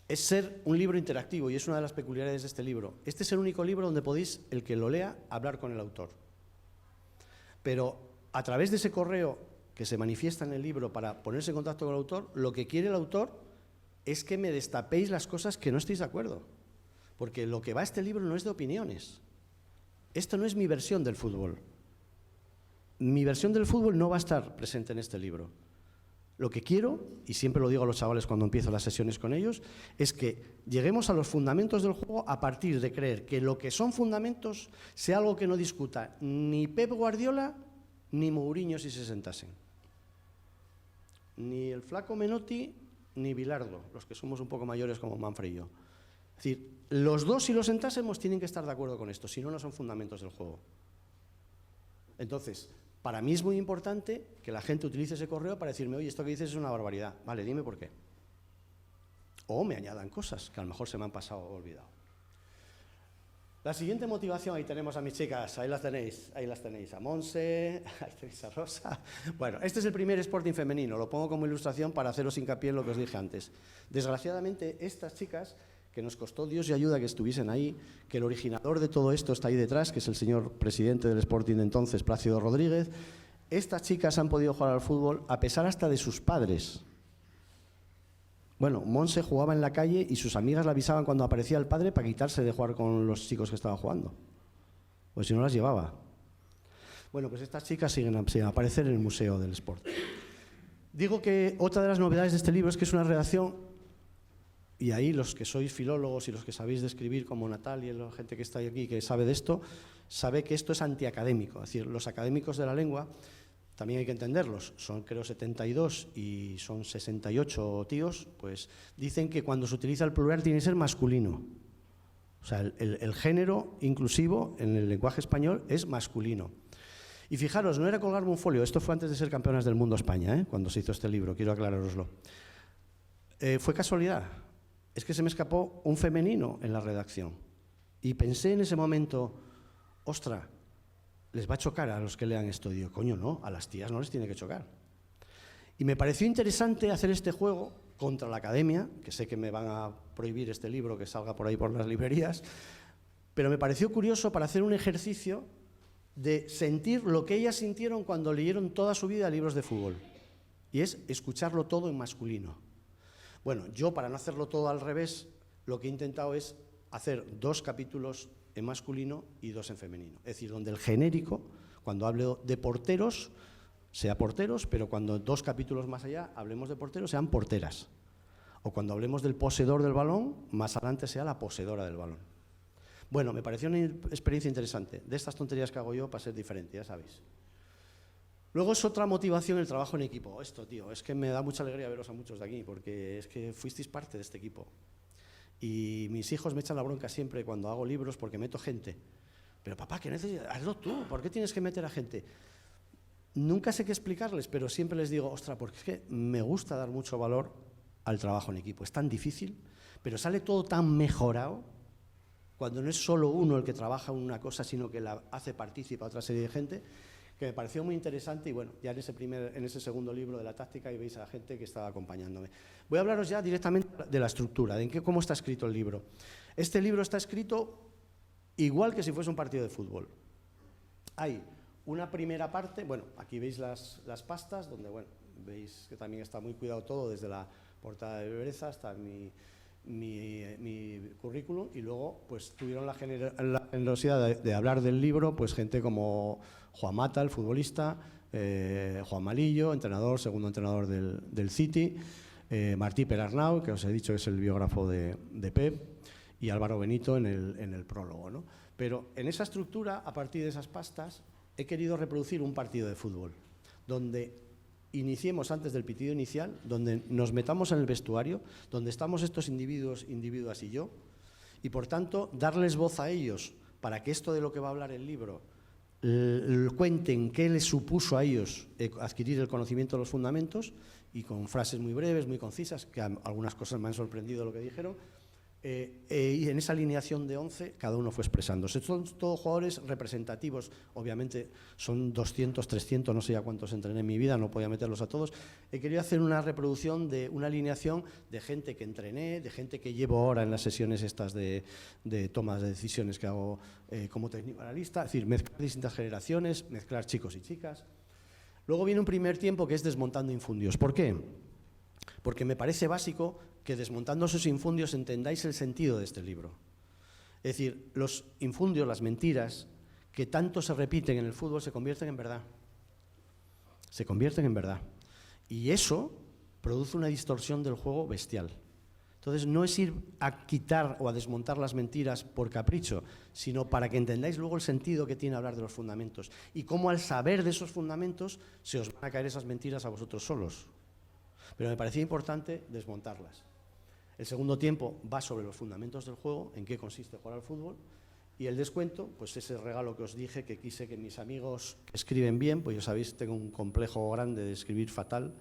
es ser un libro interactivo, y es una de las peculiaridades de este libro. Este es el único libro donde podéis, el que lo lea, hablar con el autor. Pero a través de ese correo que se manifiesta en el libro para ponerse en contacto con el autor, lo que quiere el autor es que me destapéis las cosas que no estéis de acuerdo. Porque lo que va a este libro no es de opiniones. Esto no es mi versión del fútbol. Mi versión del fútbol no va a estar presente en este libro. Lo que quiero, y siempre lo digo a los chavales cuando empiezo las sesiones con ellos, es que lleguemos a los fundamentos del juego a partir de creer que lo que son fundamentos sea algo que no discuta ni Pep Guardiola ni Mourinho si se sentasen. Ni el flaco Menotti ni Bilardo, los que somos un poco mayores como Manfred y yo. Es decir, los dos si los sentásemos tienen que estar de acuerdo con esto, si no, no son fundamentos del juego. Entonces, para mí es muy importante que la gente utilice ese correo para decirme, oye, esto que dices es una barbaridad. Vale, dime por qué. O me añadan cosas que a lo mejor se me han pasado o olvidado. La siguiente motivación, ahí tenemos a mis chicas, ahí las tenéis, a Monse, ahí tenéis a Rosa. Bueno, este es el primer Sporting femenino, lo pongo como ilustración para haceros hincapié en lo que os dije antes. Desgraciadamente, estas chicas, que nos costó Dios y ayuda que estuviesen ahí, que el originador de todo esto está ahí detrás, que es el señor presidente del Sporting de entonces, Plácido Rodríguez. Estas chicas han podido jugar al fútbol a pesar hasta de sus padres. Bueno, Monse jugaba en la calle y sus amigas la avisaban cuando aparecía el padre para quitarse de jugar con los chicos que estaban jugando, pues si no las llevaba. Bueno, pues estas chicas siguen a aparecer en el Museo del Sport. Digo que otra de las novedades de este libro es que es una redacción, y ahí los que sois filólogos y los que sabéis de escribir, como Natalia y la gente que está aquí que sabe de esto, sabe que esto es antiacadémico. Es decir, los académicos de la lengua, también hay que entenderlos, son creo 72 y son 68 tíos, pues dicen que cuando se utiliza el plural tiene que ser masculino. O sea, el género inclusivo en el lenguaje español es masculino. Y fijaros, no era colgarme un folio, esto fue antes de ser campeonas del mundo España, cuando se hizo este libro, quiero aclarároslo. Fue casualidad, es que se me escapó un femenino en la redacción. Y pensé en ese momento, ostra, les va a chocar a los que lean esto. Y digo, coño, no, a las tías no les tiene que chocar. Y me pareció interesante hacer este juego contra la academia, que sé que me van a prohibir este libro que salga por ahí por las librerías, pero me pareció curioso para hacer un ejercicio de sentir lo que ellas sintieron cuando leyeron toda su vida libros de fútbol, y es escucharlo todo en masculino. Bueno, yo para no hacerlo todo al revés, lo que he intentado es hacer 2 capítulos en masculino y 2 en femenino. Es decir, donde el genérico, cuando hablo de porteros, sea porteros, pero cuando 2 capítulos más allá hablemos de porteros, sean porteras. O cuando hablemos del poseedor del balón, más adelante sea la poseedora del balón. Bueno, me pareció una experiencia interesante. De estas tonterías que hago yo para ser diferente, ya sabéis. Luego es otra motivación el trabajo en equipo. Esto, tío, es que me da mucha alegría veros a muchos de aquí, porque es que fuisteis parte de este equipo. Y mis hijos me echan la bronca siempre cuando hago libros porque meto gente. Pero papá, ¿qué necesitas? Hazlo tú, ¿por qué tienes que meter a gente? Nunca sé qué explicarles, pero siempre les digo, ostras, porque es que me gusta dar mucho valor al trabajo en equipo. Es tan difícil, pero sale todo tan mejorado cuando no es solo uno el que trabaja en una cosa, sino que la hace partícipe a otra serie de gente, que me pareció muy interesante. Y bueno, ya en ese segundo libro de la táctica y veis a la gente que estaba acompañándome. Voy a hablaros ya directamente de la estructura, de cómo está escrito el libro. Este libro está escrito igual que si fuese un partido de fútbol. Hay una primera parte, bueno, aquí veis las pastas, donde, bueno, veis que también está muy cuidado todo, desde la portada de Bereza hasta mi currículum, y luego pues tuvieron la generosidad de hablar del libro pues gente como Juan Mata, el futbolista, Juan Malillo, entrenador, segundo entrenador del City, Martí Perarnau, que os he dicho que es el biógrafo de Pep, y Álvaro Benito en el prólogo, ¿no? Pero en esa estructura, a partir de esas pastas, he querido reproducir un partido de fútbol, donde iniciemos antes del pitido inicial, donde nos metamos en el vestuario, donde estamos estos individuas y yo, y por tanto darles voz a ellos para que esto de lo que va a hablar el libro cuenten qué les supuso a ellos adquirir el conocimiento de los fundamentos, y con frases muy breves, muy concisas, que algunas cosas me han sorprendido lo que dijeron. Y en esa alineación de 11 cada uno fue expresándose. Son todos jugadores representativos, obviamente son 200, 300, no sé ya cuántos entrené en mi vida, no podía meterlos a todos. He querido hacer una reproducción de una alineación de gente que entrené, de gente que llevo ahora en las sesiones estas de tomas de decisiones que hago como técnico analista, es decir, mezclar distintas generaciones, mezclar chicos y chicas. Luego viene un primer tiempo que es desmontando infundios. ¿Por qué? Porque me parece básico que desmontando esos infundios entendáis el sentido de este libro. Es decir, los infundios, las mentiras, que tanto se repiten en el fútbol, se convierten en verdad. Se convierten en verdad. Y eso produce una distorsión del juego bestial. Entonces, no es ir a quitar o a desmontar las mentiras por capricho, sino para que entendáis luego el sentido que tiene hablar de los fundamentos y cómo al saber de esos fundamentos se os van a caer esas mentiras a vosotros solos. Pero me parecía importante desmontarlas. El segundo tiempo va sobre los fundamentos del juego, en qué consiste jugar al fútbol, y el descuento, pues ese regalo que os dije, que quise que mis amigos que escriben bien, pues ya sabéis, tengo un complejo grande de escribir fatal,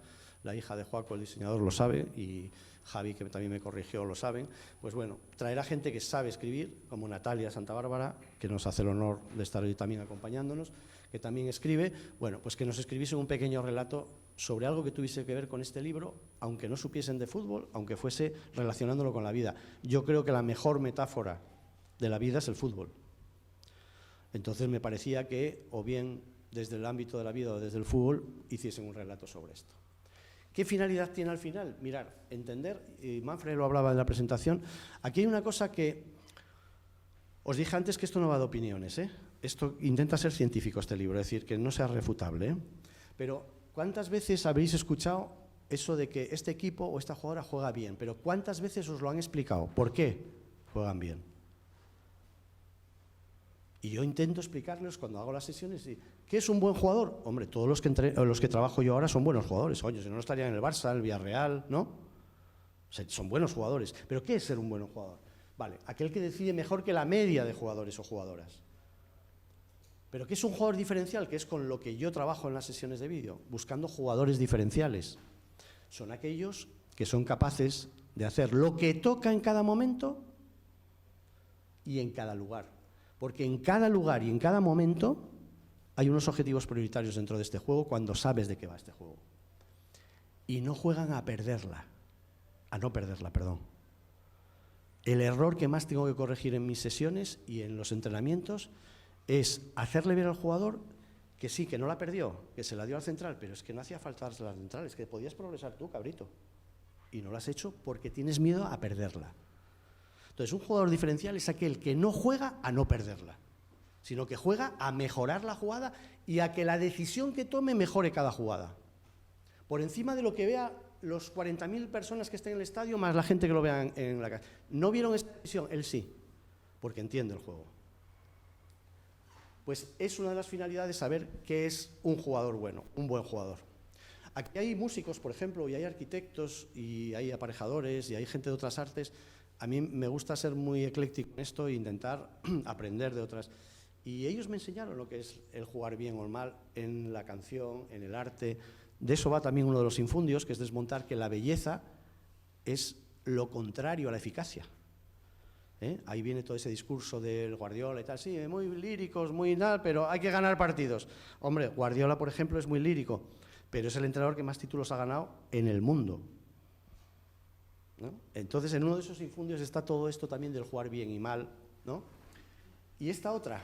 la hija de Joaco, el diseñador, lo sabe, y Javi, que también me corrigió, lo saben. Pues bueno, traer a gente que sabe escribir, como Natalia Santa Bárbara, que nos hace el honor de estar hoy también acompañándonos, que también escribe, bueno, pues que nos escribiese un pequeño relato sobre algo que tuviese que ver con este libro, aunque no supiesen de fútbol, aunque fuese relacionándolo con la vida. Yo creo que la mejor metáfora de la vida es el fútbol. Entonces me parecía que, o bien desde el ámbito de la vida o desde el fútbol, hiciesen un relato sobre esto. ¿Qué finalidad tiene al final? Mirar, entender, y Manfred lo hablaba en la presentación, aquí hay una cosa que os dije antes, que esto no va de opiniones, esto intenta ser científico este libro, es decir, que no sea refutable, ¿eh? Pero ¿cuántas veces habréis escuchado eso de que este equipo o esta jugadora juega bien? Pero ¿cuántas veces os lo han explicado? ¿Por qué juegan bien? Y yo intento explicarles cuando hago las sesiones, ¿qué es un buen jugador? Hombre, todos los que trabajo yo ahora son buenos jugadores. Oye, si no estarían en el Barça, el Villarreal, ¿no? O sea, son buenos jugadores. ¿Pero qué es ser un buen jugador? Vale, aquel que decide mejor que la media de jugadores o jugadoras. ¿Pero qué es un jugador diferencial? Que es con lo que yo trabajo en las sesiones de vídeo, buscando jugadores diferenciales. Son aquellos que son capaces de hacer lo que toca en cada momento y en cada lugar. Porque en cada lugar y en cada momento hay unos objetivos prioritarios dentro de este juego cuando sabes de qué va este juego. Y no juegan a perderla, a no perderla, perdón. El error que más tengo que corregir en mis sesiones y en los entrenamientos es hacerle ver al jugador que sí, que no la perdió, que se la dio al central, pero es que no hacía falta darse al central, es que podías progresar tú, cabrito. Y no lo has hecho porque tienes miedo a perderla. Entonces, un jugador diferencial es aquel que no juega a no perderla, sino que juega a mejorar la jugada y a que la decisión que tome mejore cada jugada. Por encima de lo que vea los 40.000 personas que estén en el estadio, más la gente que lo vea en la casa. ¿No vieron esta decisión? Él sí, porque entiende el juego. Pues es una de las finalidades saber qué es un jugador bueno, un buen jugador. Aquí hay músicos, por ejemplo, y hay arquitectos, y hay aparejadores, y hay gente de otras artes. A mí me gusta ser muy ecléctico en esto e intentar aprender de otras. Y ellos me enseñaron lo que es el jugar bien o mal en la canción, en el arte. De eso va también uno de los infundios, que es desmontar que la belleza es lo contrario a la eficacia. Ahí viene todo ese discurso del Guardiola y tal, sí, muy líricos, muy tal, pero hay que ganar partidos. Hombre, Guardiola, por ejemplo, es muy lírico, pero es el entrenador que más títulos ha ganado en el mundo, ¿no? Entonces, en uno de esos infundios está todo esto también del jugar bien y mal, ¿no? Y esta otra,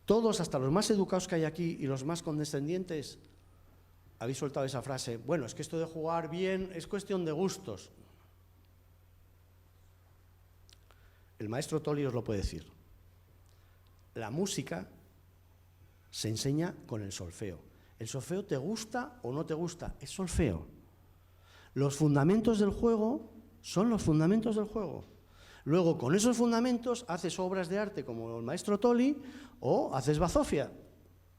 todos, hasta los más educados que hay aquí y los más condescendientes, habéis soltado esa frase, bueno, es que esto de jugar bien es cuestión de gustos. El maestro Tolli os lo puede decir. La música se enseña con el solfeo. ¿El solfeo te gusta o no te gusta? Es solfeo. Los fundamentos del juego son los fundamentos del juego. Luego, con esos fundamentos, haces obras de arte como el maestro Tolli o haces bazofia.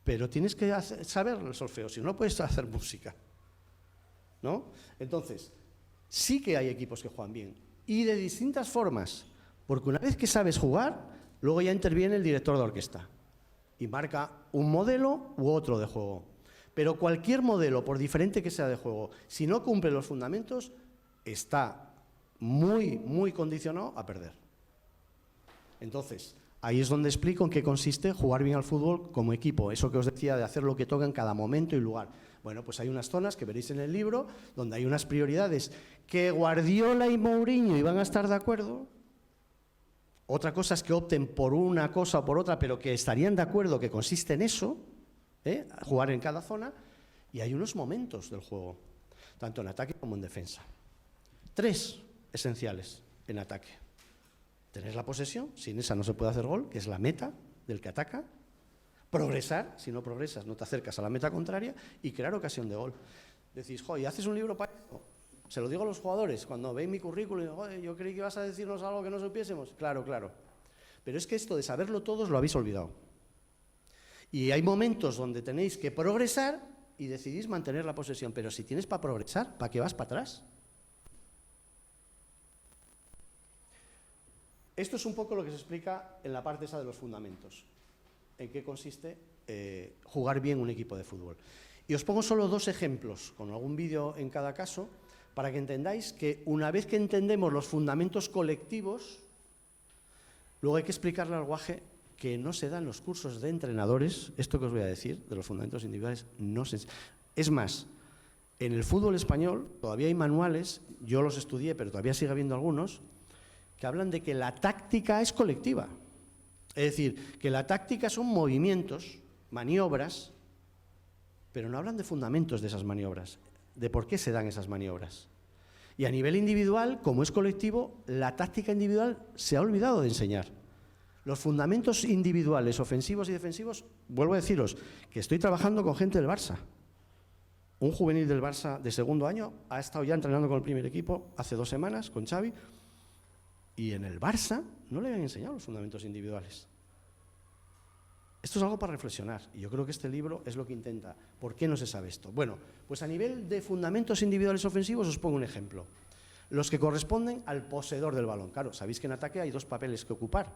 Pero tienes que saber el solfeo, si no, no puedes hacer música, ¿no? Entonces, sí que hay equipos que juegan bien, y de distintas formas, porque una vez que sabes jugar, luego ya interviene el director de orquesta y marca un modelo u otro de juego. Pero cualquier modelo, por diferente que sea de juego, si no cumple los fundamentos, está muy, muy condicionado a perder. Entonces, ahí es donde explico en qué consiste jugar bien al fútbol como equipo, eso que os decía de hacer lo que toca en cada momento y lugar. Bueno, pues hay unas zonas que veréis en el libro donde hay unas prioridades que Guardiola y Mourinho iban a estar de acuerdo. Otra cosa es que opten por una cosa o por otra, pero que estarían de acuerdo que consiste en eso, jugar en cada zona, y hay unos momentos del juego, tanto en ataque como en defensa. 3 esenciales en ataque. Tener la posesión, sin esa no se puede hacer gol, que es la meta del que ataca. Progresar, si no progresas no te acercas a la meta contraria, y crear ocasión de gol. Decís, joder, ¿haces un libro para esto? Se lo digo a los jugadores, cuando ven mi currículum, y digo, joder, yo creí que ibas a decirnos algo que no supiésemos. Claro, claro. Pero es que esto de saberlo todos lo habéis olvidado. Y hay momentos donde tenéis que progresar y decidís mantener la posesión. Pero si tienes para progresar, ¿para qué vas para atrás? Esto es un poco lo que se explica en la parte esa de los fundamentos. En qué consiste jugar bien un equipo de fútbol. Y os pongo solo 2 ejemplos, con algún vídeo en cada caso, para que entendáis que una vez que entendemos los fundamentos colectivos, luego hay que explicarle al guaje que no se dan los cursos de entrenadores, esto que os voy a decir, de los fundamentos individuales, no se... Es más, en el fútbol español todavía hay manuales, yo los estudié, pero todavía sigue habiendo algunos, que hablan de que la táctica es colectiva. Es decir, que la táctica son movimientos, maniobras, pero no hablan de fundamentos de esas maniobras, de por qué se dan esas maniobras. Y a nivel individual, como es colectivo, la táctica individual se ha olvidado de enseñar. Los fundamentos individuales, ofensivos y defensivos, vuelvo a deciros que estoy trabajando con gente del Barça. Un juvenil del Barça de segundo año ha estado ya entrenando con el primer equipo hace 2 semanas con Xavi, y en el Barça no le habían enseñado los fundamentos individuales. Esto es algo para reflexionar, y yo creo que este libro es lo que intenta. ¿Por qué no se sabe esto? Bueno, pues a nivel de fundamentos individuales ofensivos os pongo un ejemplo. Los que corresponden al poseedor del balón. Claro, sabéis que en ataque hay 2 papeles que ocupar.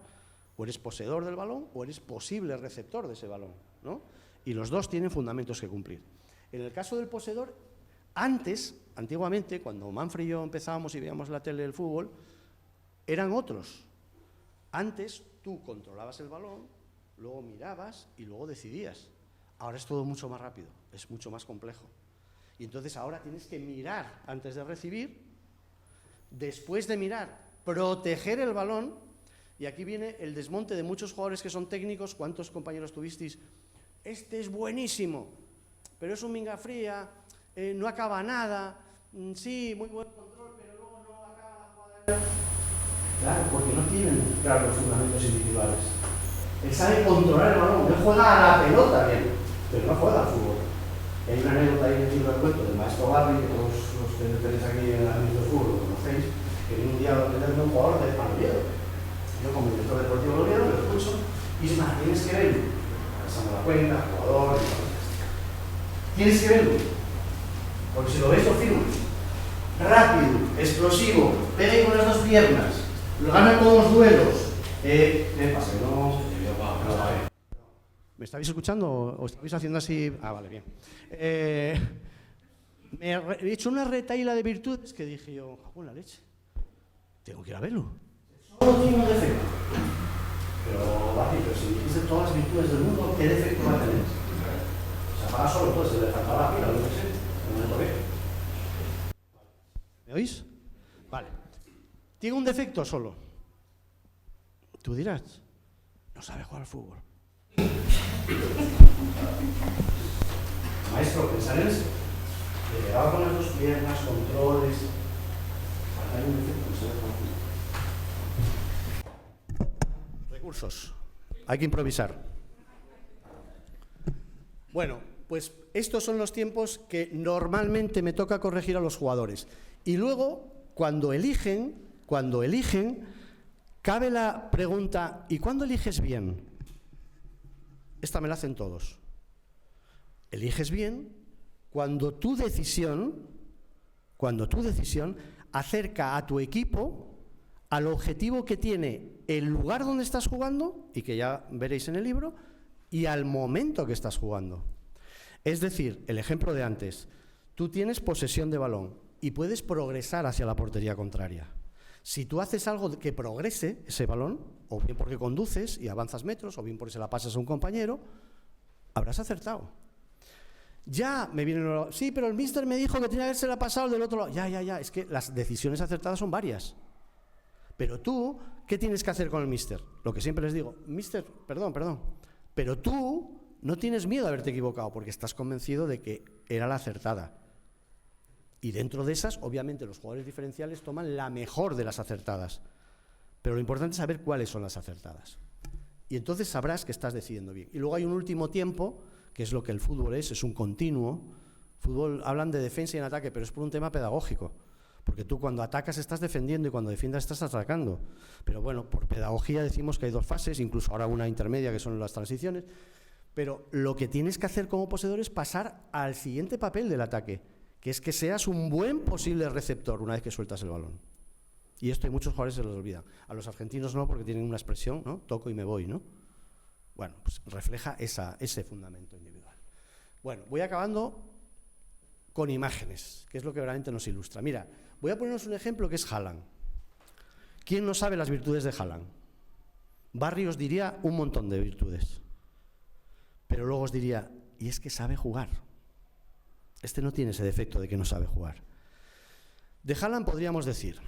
O eres poseedor del balón o eres posible receptor de ese balón, ¿no? Y los 2 tienen fundamentos que cumplir. En el caso del poseedor, antiguamente, cuando Manfred y yo empezábamos y veíamos la tele del fútbol, eran otros. Antes tú controlabas el balón, luego mirabas y luego decidías. Ahora es todo mucho más rápido, es mucho más complejo. Y entonces ahora tienes que mirar antes de recibir, después de mirar, proteger el balón. Y aquí viene el desmonte de muchos jugadores que son técnicos. ¿Cuántos compañeros tuvisteis? Este es buenísimo, pero es un minga fría, no acaba nada, sí, muy buen control, pero luego no acaba la jugada. Claro, porque no tienen claro los fundamentos individuales. Él sabe controlar el balón, él juega a la pelota bien, pero no juega al fútbol. Hay una anécdota ahí en el libro de cuento del maestro Barry, que todos los que tenéis aquí en el ámbito del fútbol lo conocéis, que un día lo tenerme un jugador de Oviedo. Yo como director deportivo de Oviedo lo escucho y es más, tienes que verlo. Pasamos la cuenta, jugador, tienes que verlo. Porque si lo ves, lo firmas. Rápido, explosivo, pega con las 2 piernas, lo gana todos los duelos. ¿Qué pasa? ¿Me estáis escuchando o estáis haciendo así? Ah, vale, bien. Me he hecho una retahíla de virtudes que dije yo, ¡jabón la leche! Tengo que ir a verlo. Solo tiene un defecto. Pero si dijiste todas las virtudes del mundo, ¿qué defecto va a tener? Se apaga solo, todo, se le faltaba la pila, lo que sé. No me toqué. ¿Me oís? Vale. Tiene un defecto solo. Tú dirás, no sabe jugar al fútbol. Maestro, pensar en eso. Le pegaba con las 2 piernas, controles. Hay un defecto, no sabe jugar al fútbol. Recursos. Hay que improvisar. Bueno, pues estos son los tiempos que normalmente me toca corregir a los jugadores. Y luego, cuando eligen, cabe la pregunta, ¿y cuándo eliges bien? Esta me la hacen todos. Eliges bien cuando tu decisión acerca a tu equipo al objetivo que tiene el lugar donde estás jugando, y que ya veréis en el libro, y al momento que estás jugando. Es decir, el ejemplo de antes, tú tienes posesión de balón y puedes progresar hacia la portería contraria. Si tú haces algo que progrese ese balón, o bien porque conduces y avanzas metros, o bien porque se la pasas a un compañero, habrás acertado. Ya me vienen, sí, pero el míster me dijo que tenía que haberse la pasado del otro lado. Ya, es que las decisiones acertadas son varias. Pero tú, ¿qué tienes que hacer con el míster? Lo que siempre les digo, míster, perdón, pero tú no tienes miedo de haberte equivocado porque estás convencido de que era la acertada. Y dentro de esas, obviamente, los jugadores diferenciales toman la mejor de las acertadas. Pero lo importante es saber cuáles son las acertadas. Y entonces sabrás que estás decidiendo bien. Y luego hay un último tiempo, que es lo que el fútbol es un continuo. Fútbol hablan de defensa y en ataque, pero es por un tema pedagógico. Porque tú cuando atacas estás defendiendo y cuando defiendas estás atacando. Pero bueno, por pedagogía decimos que hay 2 fases, incluso ahora una intermedia que son las transiciones. Pero lo que tienes que hacer como poseedor es pasar al siguiente papel del ataque, que es que seas un buen posible receptor una vez que sueltas el balón. Y esto a muchos jugadores se los olvidan. A los argentinos no, porque tienen una expresión, ¿no? Toco y me voy, ¿no? Bueno, pues refleja ese fundamento individual. Bueno, voy acabando con imágenes, que es lo que realmente nos ilustra. Mira, voy a poneros un ejemplo que es Haaland. ¿Quién no sabe las virtudes de Haaland? Barry os diría un montón de virtudes. Pero luego os diría, y es que sabe jugar. Este no tiene ese defecto de que no sabe jugar. De Haaland podríamos decir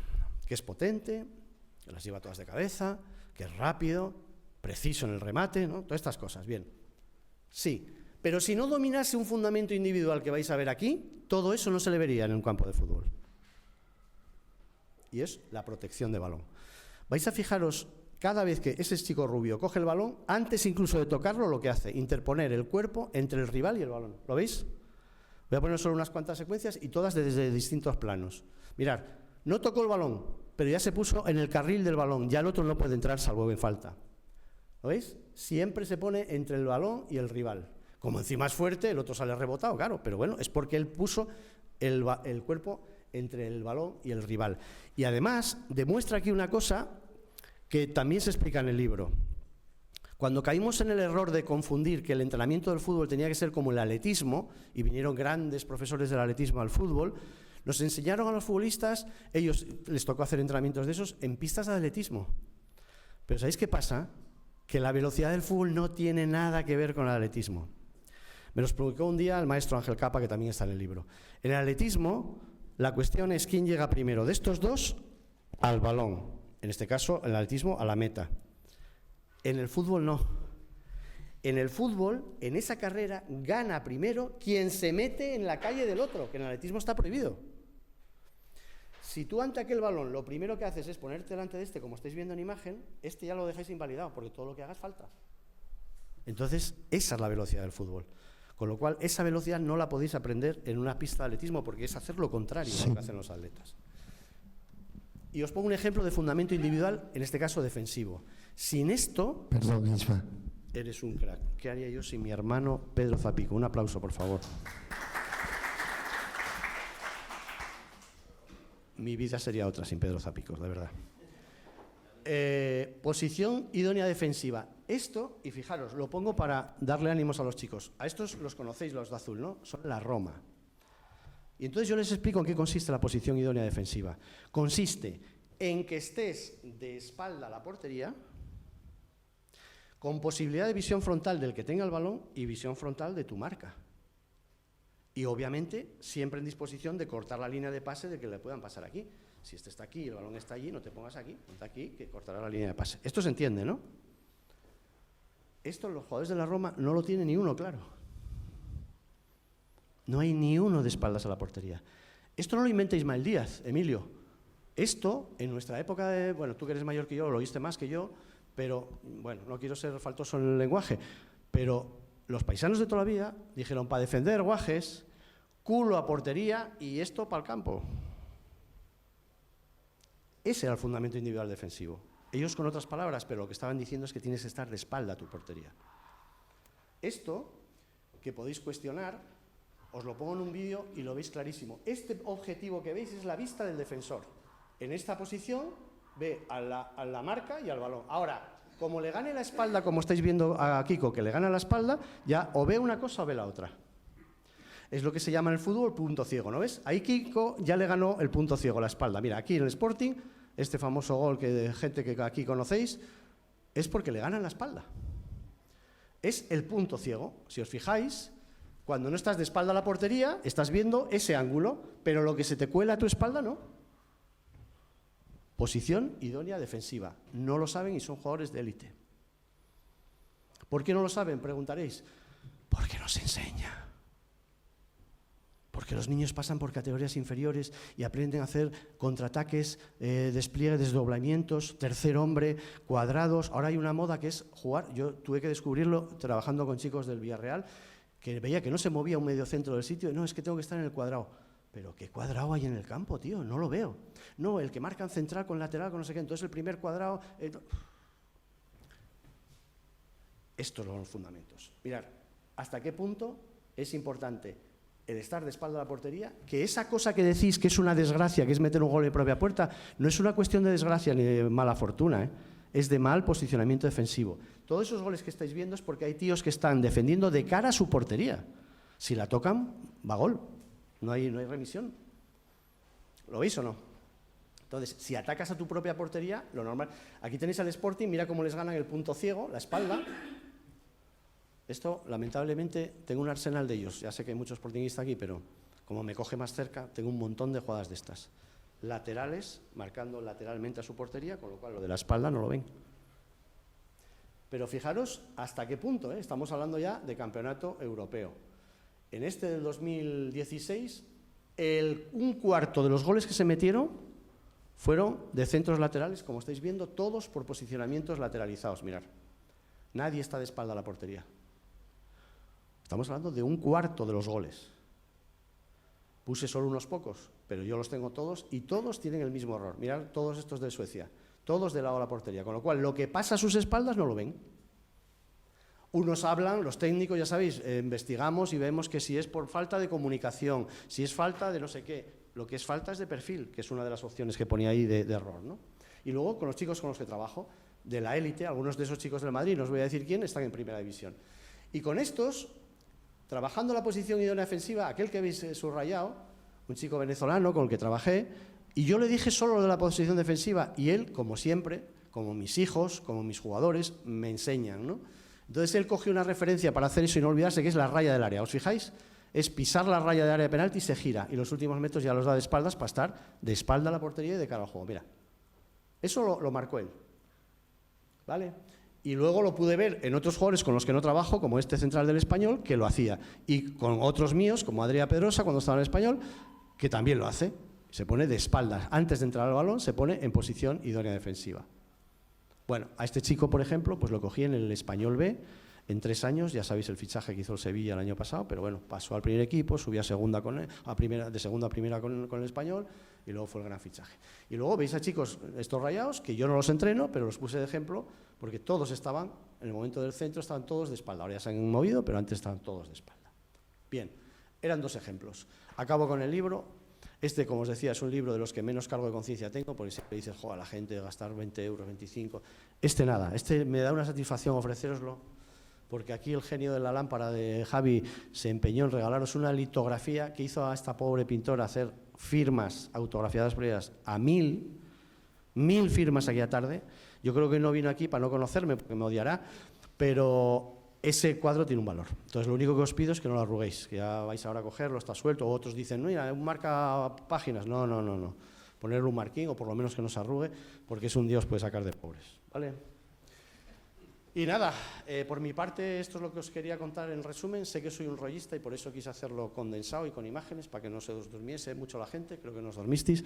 que es potente, que las lleva todas de cabeza, que es rápido, preciso en el remate, ¿no? Todas estas cosas, bien. Sí, pero si no dominase un fundamento individual que vais a ver aquí, todo eso no se le vería en un campo de fútbol. Y es la protección de balón. Vais a fijaros cada vez que ese chico rubio coge el balón, antes incluso de tocarlo, lo que hace, interponer el cuerpo entre el rival y el balón. ¿Lo veis? Voy a poner solo unas cuantas secuencias y todas desde distintos planos. Mirad, no tocó el balón, pero ya se puso en el carril del balón, ya el otro no puede entrar salvo en falta. ¿Lo veis? Siempre se pone entre el balón y el rival. Como encima es fuerte, el otro sale rebotado, claro, pero bueno, es porque él puso el cuerpo entre el balón y el rival. Y además demuestra aquí una cosa que también se explica en el libro. Cuando caímos en el error de confundir que el entrenamiento del fútbol tenía que ser como el atletismo, y vinieron grandes profesores del atletismo al fútbol, nos enseñaron a los futbolistas, ellos les tocó hacer entrenamientos de esos en pistas de atletismo. Pero ¿sabéis qué pasa? Que la velocidad del fútbol no tiene nada que ver con el atletismo. Me lo explicó un día el maestro Ángel Capa, que también está en el libro. En el atletismo, la cuestión es quién llega primero de estos dos al balón. En este caso, en el atletismo, a la meta. En el fútbol no. En el fútbol, en esa carrera, gana primero quien se mete en la calle del otro, que en el atletismo está prohibido. Si tú ante aquel balón lo primero que haces es ponerte delante de este, como estáis viendo en imagen, este ya lo dejáis invalidado, porque todo lo que hagas falta. Entonces, esa es la velocidad del fútbol. Con lo cual, esa velocidad no la podéis aprender en una pista de atletismo, porque es hacer lo contrario de lo que hacen los atletas. Y os pongo un ejemplo de fundamento individual, en este caso defensivo. Sin esto...
Perdón, Isma.
Eres un crack. ¿Qué haría yo sin mi hermano Pedro Zapico? Un aplauso, por favor. Mi vida sería otra sin Pedro Zapico, de verdad. Posición idónea defensiva. Esto, y fijaros, lo pongo para darle ánimos a los chicos. A estos los conocéis, los de azul, ¿no? Son la Roma. Y entonces yo les explico en qué consiste la posición idónea defensiva. Consiste en que estés de espalda a la portería, con posibilidad de visión frontal del que tenga el balón y visión frontal de tu marca. Y obviamente siempre en disposición de cortar la línea de pase de que le puedan pasar aquí. Si este está aquí y el balón está allí, no te pongas aquí, ponte aquí, que cortará la línea de pase. Esto se entiende, ¿no? Esto los jugadores de la Roma no lo tienen ni uno claro. No hay ni uno de espaldas a la portería. Esto no lo inventa Ismael Díaz, Emilio. Esto, en nuestra época de... Bueno, tú que eres mayor que yo, lo viste más que yo, pero, bueno, no quiero ser faltoso en el lenguaje, pero los paisanos de toda la vida dijeron, para defender guajes, culo a portería y esto para el campo. Ese era el fundamento individual defensivo. Ellos con otras palabras, pero lo que estaban diciendo es que tienes que estar de espalda a tu portería. Esto, que podéis cuestionar, os lo pongo en un vídeo y lo veis clarísimo. Este objetivo que veis es la vista del defensor. En esta posición ve a la marca y al balón. Ahora, como le gane la espalda, como estáis viendo a Kiko, que le gana la espalda, ya o ve una cosa o ve la otra. Es lo que se llama en el fútbol punto ciego, ¿no ves? Ahí Kiko ya le ganó el punto ciego, la espalda. Mira, aquí en el Sporting, este famoso gol que de gente que aquí conocéis, es porque le ganan la espalda. Es el punto ciego. Si os fijáis, cuando no estás de espalda a la portería, estás viendo ese ángulo, pero lo que se te cuela a tu espalda, no. Posición idónea defensiva. No lo saben y son jugadores de élite. ¿Por qué no lo saben? Preguntaréis. Porque no se enseña. Porque los niños pasan por categorías inferiores y aprenden a hacer contraataques, despliegue, desdoblamientos, tercer hombre, cuadrados. Ahora hay una moda que es jugar. Yo tuve que descubrirlo trabajando con chicos del Villarreal, que veía que no se movía un mediocentro del sitio. No, es que tengo que estar en el cuadrado. ¿Pero qué cuadrado hay en el campo, tío? No lo veo. No, el que marcan central con lateral, con no sé qué. Entonces el primer cuadrado... Estos son los fundamentos. Mirad, ¿hasta qué punto es importante el estar de espalda a la portería? Que esa cosa que decís que es una desgracia, que es meter un gol en propia puerta, no es una cuestión de desgracia ni de mala fortuna, ¿eh? Es de mal posicionamiento defensivo. Todos esos goles que estáis viendo es porque hay tíos que están defendiendo de cara a su portería. Si la tocan, va gol. No hay remisión. ¿Lo veis o no? Entonces, si atacas a tu propia portería, lo normal... Aquí tenéis al Sporting, mira cómo les ganan el punto ciego, la espalda. Esto, lamentablemente, tengo un arsenal de ellos. Ya sé que hay muchos sportingistas aquí, pero como me coge más cerca, tengo un montón de jugadas de estas. Laterales, marcando lateralmente a su portería, con lo cual lo de la espalda no lo ven. Pero fijaros hasta qué punto, ¿eh? Estamos hablando ya de campeonato europeo. En este del 2016, un cuarto de los goles que se metieron fueron de centros laterales, como estáis viendo, todos por posicionamientos lateralizados. Mirad, nadie está de espalda a la portería. Estamos hablando de un cuarto de los goles. Puse solo unos pocos, pero yo los tengo todos y todos tienen el mismo error. Mirad, todos estos de Suecia, todos de lado a la portería, con lo cual lo que pasa a sus espaldas no lo ven. Unos hablan, los técnicos, ya sabéis, investigamos y vemos que si es por falta de comunicación, si es falta de no sé qué, lo que es falta es de perfil, que es una de las opciones que ponía ahí de error, ¿no? Y luego con los chicos con los que trabajo, de la élite, algunos de esos chicos del Madrid, no os voy a decir quién, están en primera división. Y con estos, trabajando la posición idónea defensiva, aquel que habéis subrayado, un chico venezolano con el que trabajé, y yo le dije solo lo de la posición defensiva, y él, como siempre, como mis hijos, como mis jugadores, me enseñan, ¿no? Entonces él coge una referencia para hacer eso y no olvidarse que es la raya del área. ¿Os fijáis? Es pisar la raya de área de penalti y se gira, y los últimos metros ya los da de espaldas para estar de espalda a la portería y de cara al juego. Mira, eso lo marcó él, ¿vale? Y luego lo pude ver en otros jugadores con los que no trabajo, como este central del Español, que lo hacía, y con otros míos, como Adrià Pedrosa, cuando estaba en el Español, que también lo hace. Se pone de espaldas, antes de entrar al balón, se pone en posición idónea defensiva. Bueno, a este chico, por ejemplo, pues lo cogí en el Español B, en 3 años, ya sabéis el fichaje que hizo el Sevilla el año pasado, pero bueno, pasó al primer equipo, subió a segunda de segunda a primera con el Español, y luego fue el gran fichaje. Y luego veis a chicos, estos rayados, que yo no los entreno, pero los puse de ejemplo, porque todos estaban, en el momento del centro, estaban todos de espalda. Ahora ya se han movido, pero antes estaban todos de espalda. Bien, eran 2 ejemplos. Acabo con el libro. Este, como os decía, es un libro de los que menos cargo de conciencia tengo, porque siempre dices, joder, la gente gastar 20 euros, 25. Este nada, este me da una satisfacción ofreceroslo, porque aquí el genio de la lámpara de Javi se empeñó en regalaros una litografía que hizo a esta pobre pintora hacer firmas autografiadas por ellas a 1000 firmas aquella tarde. Yo creo que no vino aquí para no conocerme, porque me odiará, pero ese cuadro tiene un valor. Entonces, lo único que os pido es que no lo arruguéis, que ya vais ahora a cogerlo, está suelto, o otros dicen, no, mira, un marca páginas. No. Ponerle un marquín, o por lo menos que no se arrugue, porque es un día os puede sacar de pobres, ¿vale? Y nada, por mi parte, esto es lo que os quería contar en resumen. Sé que soy un rollista y por eso quise hacerlo condensado y con imágenes, para que no se os durmiese mucho la gente, creo que no os dormisteis.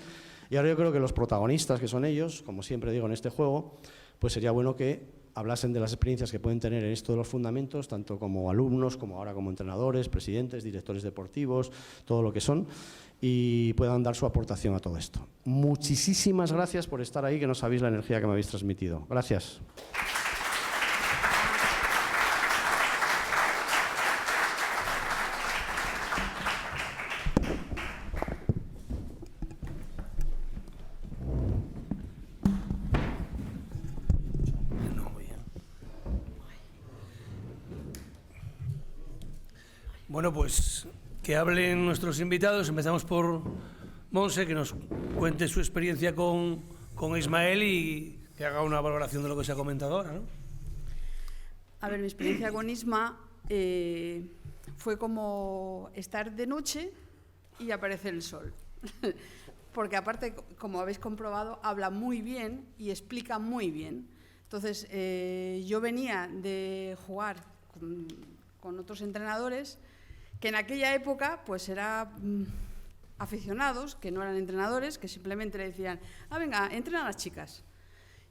Y ahora yo creo que los protagonistas, que son ellos, como siempre digo en este juego, pues sería bueno que hablasen de las experiencias que pueden tener en esto de los fundamentos, tanto como alumnos, como ahora como entrenadores, presidentes, directores deportivos, todo lo que son, y puedan dar su aportación a todo esto. Muchísimas gracias por estar ahí, que no sabéis la energía que me habéis transmitido. Gracias.
Bueno, pues que hablen nuestros invitados. Empezamos por Monse, que nos cuente su experiencia con Ismael y que haga una valoración de lo que se ha comentado ahora, ¿no?
A ver, mi experiencia con Isma fue como estar de noche y aparecer el sol. Porque aparte, como habéis comprobado, habla muy bien y explica muy bien. Entonces, yo venía de jugar con otros entrenadores que en aquella época pues eran aficionados, que no eran entrenadores, que simplemente le decían, venga, entrena a las chicas.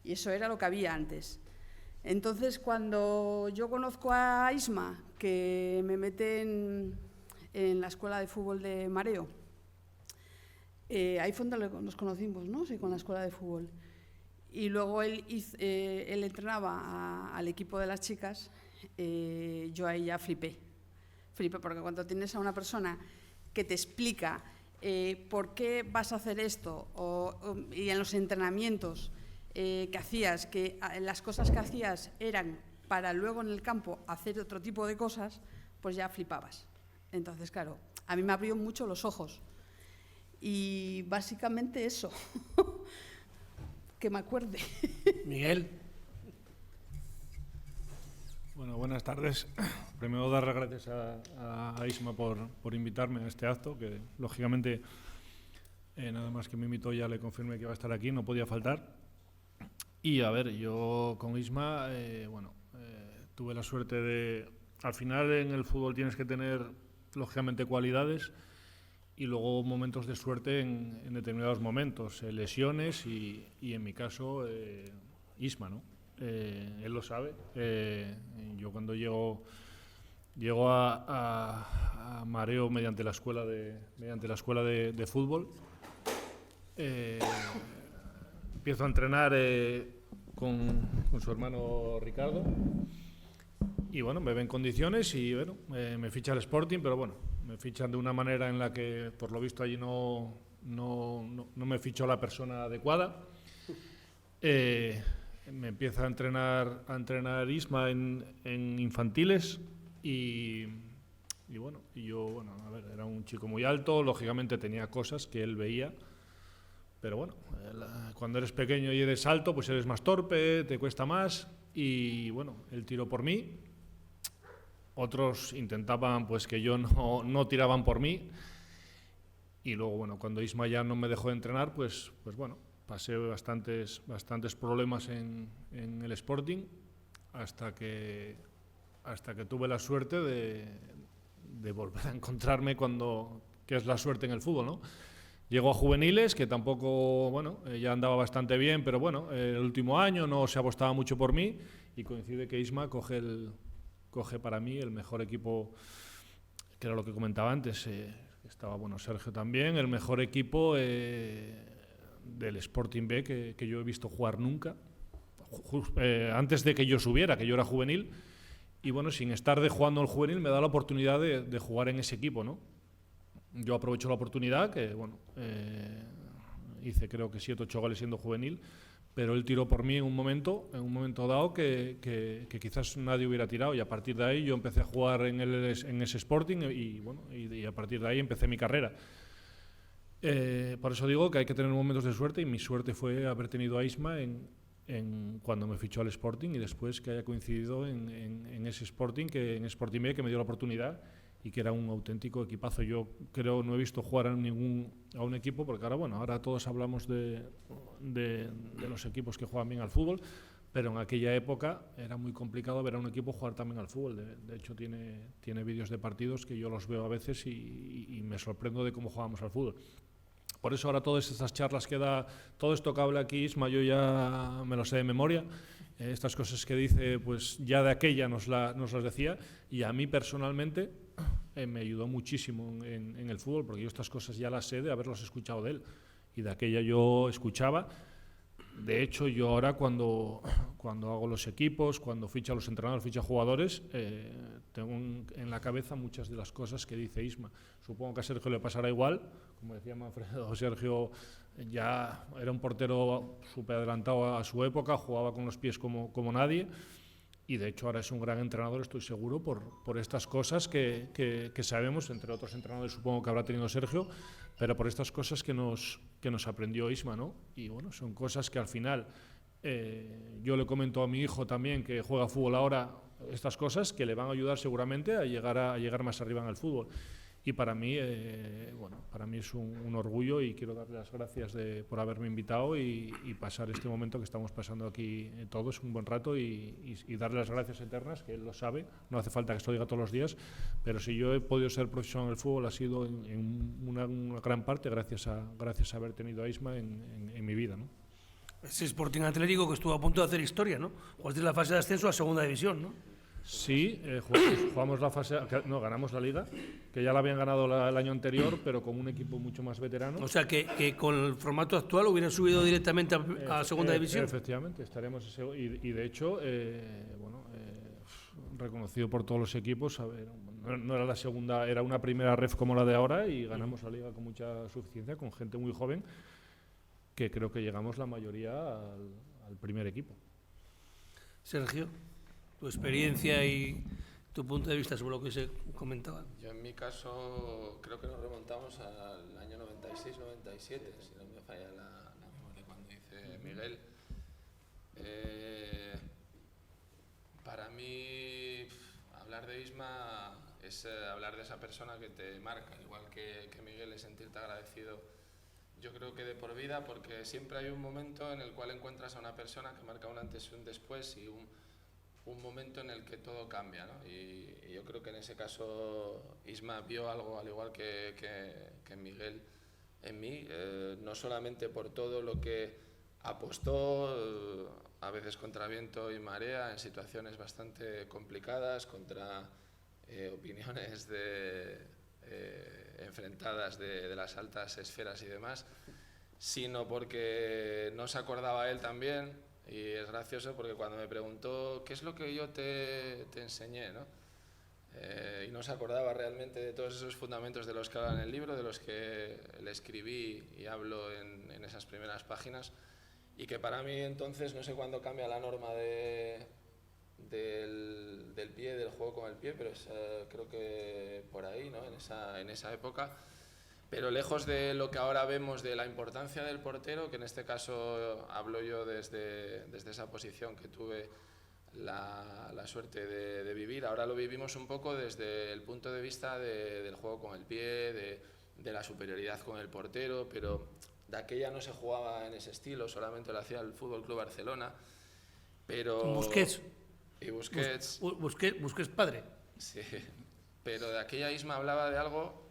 Y eso era lo que había antes. Entonces, cuando yo conozco a Isma, que me mete en la escuela de fútbol de Mareo, ahí fue donde nos conocimos, ¿no? Sí, con la escuela de fútbol. Y luego él entrenaba al equipo de las chicas, yo ahí ya flipé, porque cuando tienes a una persona que te explica por qué vas a hacer esto, y en los entrenamientos que hacías, que las cosas que hacías eran para luego en el campo hacer otro tipo de cosas, pues ya flipabas. Entonces, claro, a mí me abrió mucho los ojos. Y básicamente eso, que me acuerde.
Miguel.
Bueno, buenas tardes. Primero dar las gracias a Isma por invitarme a este acto, que lógicamente nada más que me invitó ya le confirmé que iba a estar aquí, no podía faltar. Y a ver, yo con Isma, tuve la suerte de... Al final en el fútbol tienes que tener lógicamente cualidades y luego momentos de suerte en determinados momentos, lesiones y en mi caso Isma, ¿no? Él lo sabe. Yo cuando llego a Mareo mediante la escuela de fútbol, empiezo a entrenar con su hermano Ricardo y bueno, me ven condiciones y bueno, me ficha el Sporting, pero bueno, me fichan de una manera en la que por lo visto allí no me fichó la persona adecuada. Me empieza a entrenar Isma en infantiles y bueno, a ver, era un chico muy alto, lógicamente tenía cosas que él veía, pero bueno, cuando eres pequeño y eres alto, pues eres más torpe, te cuesta más y bueno, él tiró por mí. Otros intentaban pues que yo no tiraban por mí y luego bueno, cuando Isma ya no me dejó de entrenar, pues bueno, pasé bastantes problemas en el Sporting hasta que tuve la suerte de volver a encontrarme que es la suerte en el fútbol, ¿no? Llego a juveniles, que tampoco, bueno, ya andaba bastante bien, pero bueno, el último año no se apostaba mucho por mí y coincide que Isma coge para mí el mejor equipo, que era lo que comentaba antes, estaba bueno Sergio también, el mejor equipo del Sporting B que yo he visto jugar nunca, antes de que yo subiera, que yo era juvenil, y bueno, sin estar jugando el juvenil me da la oportunidad de jugar en ese equipo, ¿no? Yo aprovecho la oportunidad, que bueno, hice creo que 7 o 8 goles siendo juvenil, pero él tiró por mí en un momento dado que quizás nadie hubiera tirado, y a partir de ahí yo empecé a jugar en ese Sporting y bueno, y a partir de ahí empecé mi carrera. Por eso digo que hay que tener momentos de suerte, y mi suerte fue haber tenido a Isma cuando me fichó al Sporting, y después que haya coincidido en ese Sporting, en Sporting B, que me dio la oportunidad y que era un auténtico equipazo. Yo creo no he visto jugar a un equipo, porque ahora todos hablamos de los equipos que juegan bien al fútbol, pero en aquella época era muy complicado ver a un equipo jugar también al fútbol. De hecho tiene vídeos de partidos que yo los veo a veces y me sorprendo de cómo jugábamos al fútbol. Por eso ahora todas estas charlas que da, todo esto que habla aquí Isma, yo ya me lo sé de memoria. Estas cosas que dice, pues ya de aquella nos las decía, y a mí personalmente me ayudó muchísimo en el fútbol, porque yo estas cosas ya las sé de haberlos escuchado de él, y de aquella yo escuchaba. De hecho, yo ahora cuando hago los equipos, cuando ficho a los entrenadores, ficho a jugadores, tengo en la cabeza muchas de las cosas que dice Isma. Supongo que a Sergio le pasará igual. Como decía Manfredo, Sergio ya era un portero súper adelantado a su época, jugaba con los pies como nadie, y de hecho ahora es un gran entrenador, estoy seguro, por estas cosas que sabemos, entre otros entrenadores supongo que habrá tenido Sergio, pero por estas cosas que nos aprendió Isma, ¿no? Y bueno, son cosas que al final yo le comento a mi hijo también, que juega fútbol ahora, estas cosas que le van a ayudar seguramente a llegar más arriba en el fútbol. Y para mí, para mí es un orgullo, y quiero darle las gracias por haberme invitado y pasar este momento que estamos pasando aquí todos, un buen rato, y darle las gracias eternas, que él lo sabe, no hace falta que esto diga todos los días, pero si yo he podido ser profesional en el fútbol ha sido en una gran parte gracias a haber tenido a Isma en mi vida, ¿no?
Ese Sporting Atlético que estuvo a punto de hacer historia, ¿no? Jugaste la fase de ascenso a segunda división, ¿no?
Sí, jugamos la fase, ganamos la Liga, que ya la habían ganado el año anterior, pero con un equipo mucho más veterano.
O sea, que con el formato actual hubieran subido directamente a segunda división.
Efectivamente, estaremos, y de hecho, reconocido por todos los equipos. No era la segunda, era una primera ref como la de ahora, y ganamos la Liga con mucha suficiencia, con gente muy joven, que creo que llegamos la mayoría al primer equipo.
Sergio, tu experiencia y tu punto de vista sobre lo que se comentaba.
Yo en mi caso creo que nos remontamos al año 96-97, si no me falla la memoria, cuando dice Miguel. Para mí hablar de Isma es hablar de esa persona que te marca, igual que Miguel, es sentirte agradecido, yo creo que de por vida, porque siempre hay un momento en el cual encuentras a una persona que marca un antes y un después, y un momento en el que todo cambia, ¿no? Y yo creo que en ese caso Isma vio algo, al igual que Miguel en mí, no solamente por todo lo que apostó, a veces contra viento y marea, en situaciones bastante complicadas, contra opiniones enfrentadas de las altas esferas y demás, sino porque no se acordaba él también. Y es gracioso porque cuando me preguntó qué es lo que yo te enseñé, ¿no? Y no se acordaba realmente de todos esos fundamentos de los que habla en el libro, de los que le escribí y hablo en esas primeras páginas, y que para mí entonces, no sé cuándo cambia la norma del pie, del juego con el pie, pero es, creo que por ahí, ¿no? En esa época. Pero lejos de lo que ahora vemos de la importancia del portero, que en este caso hablo yo desde esa posición que tuve la suerte de vivir, ahora lo vivimos un poco desde el punto de vista del juego con el pie, de la superioridad con el portero, pero de aquella no se jugaba en ese estilo, solamente lo hacía el Fútbol Club Barcelona. Pero
Busquets.
Y Busquets.
Busquets padre.
Sí, pero de aquella Isma hablaba de algo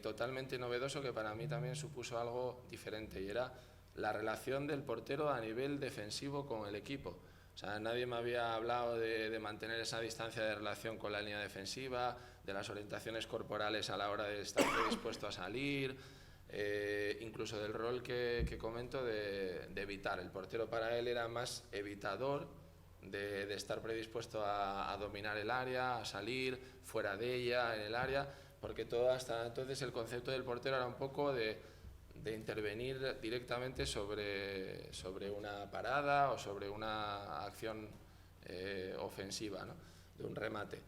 totalmente novedoso que para mí también supuso algo diferente, y era la relación del portero a nivel defensivo con el equipo. O sea, nadie me había hablado de mantener esa distancia de relación con la línea defensiva, de las orientaciones corporales a la hora de estar predispuesto a salir, incluso del rol que comento de evitar. El portero para él era más evitador de estar predispuesto a dominar el área, a salir fuera de ella, en el área, porque todo hasta entonces el concepto del portero era un poco de intervenir directamente sobre una parada o sobre una acción ofensiva, ¿no? De un remate.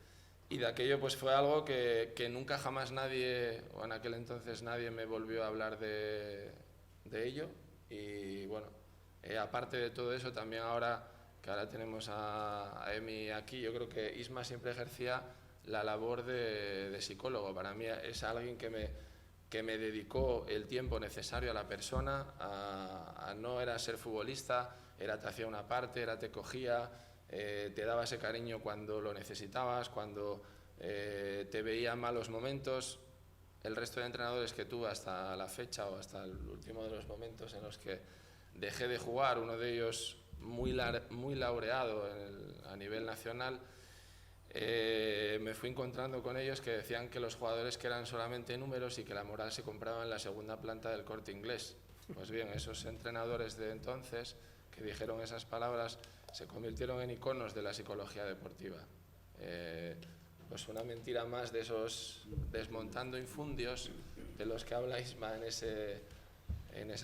Y de aquello pues fue algo que nunca jamás nadie, o en aquel entonces nadie, me volvió a hablar de ello. Y bueno, aparte de todo eso, también ahora que ahora tenemos a Emi aquí, yo creo que Isma siempre ejercía la labor de psicólogo. Para mí es alguien que me dedicó el tiempo necesario a la persona, no era ser futbolista, te hacía una parte, te cogía, te daba ese cariño cuando lo necesitabas, cuando te veía en malos momentos. El resto de entrenadores que tuve hasta la fecha, o hasta el último de los momentos en los que dejé de jugar, uno de ellos muy laureado a nivel nacional, me fui encontrando con ellos que decían que los jugadores que eran solamente números y que la moral se compraba en la segunda planta del Corte Inglés. Pues bien, esos entrenadores de entonces que dijeron esas palabras se convirtieron en iconos de la psicología deportiva. Pues una mentira más de esos desmontando infundios de los que habla Isma en ese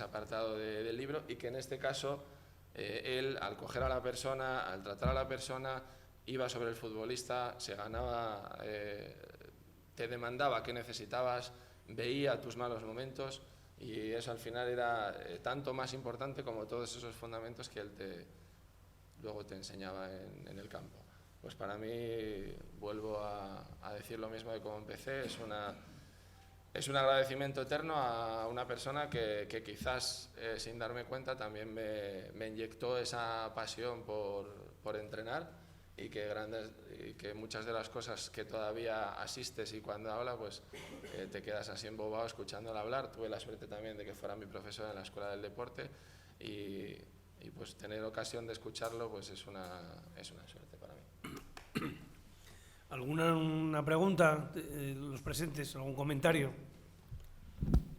apartado del libro, y que en este caso él, al coger a la persona, al tratar a la persona, iba sobre el futbolista, se ganaba, te demandaba qué necesitabas, veía tus malos momentos, y eso al final era tanto más importante como todos esos fundamentos que él luego te enseñaba en el campo. Pues para mí, vuelvo a decir lo mismo de cómo empecé, es un agradecimiento eterno a una persona que quizás, sin darme cuenta, también me inyectó esa pasión por entrenar, y que muchas de las cosas que todavía asistes y cuando habla, pues te quedas así embobado escuchándole hablar. Tuve la suerte también de que fuera mi profesor en la Escuela del Deporte, y pues tener ocasión de escucharlo pues es una suerte para mí.
¿Alguna pregunta de los presentes? ¿Algún comentario?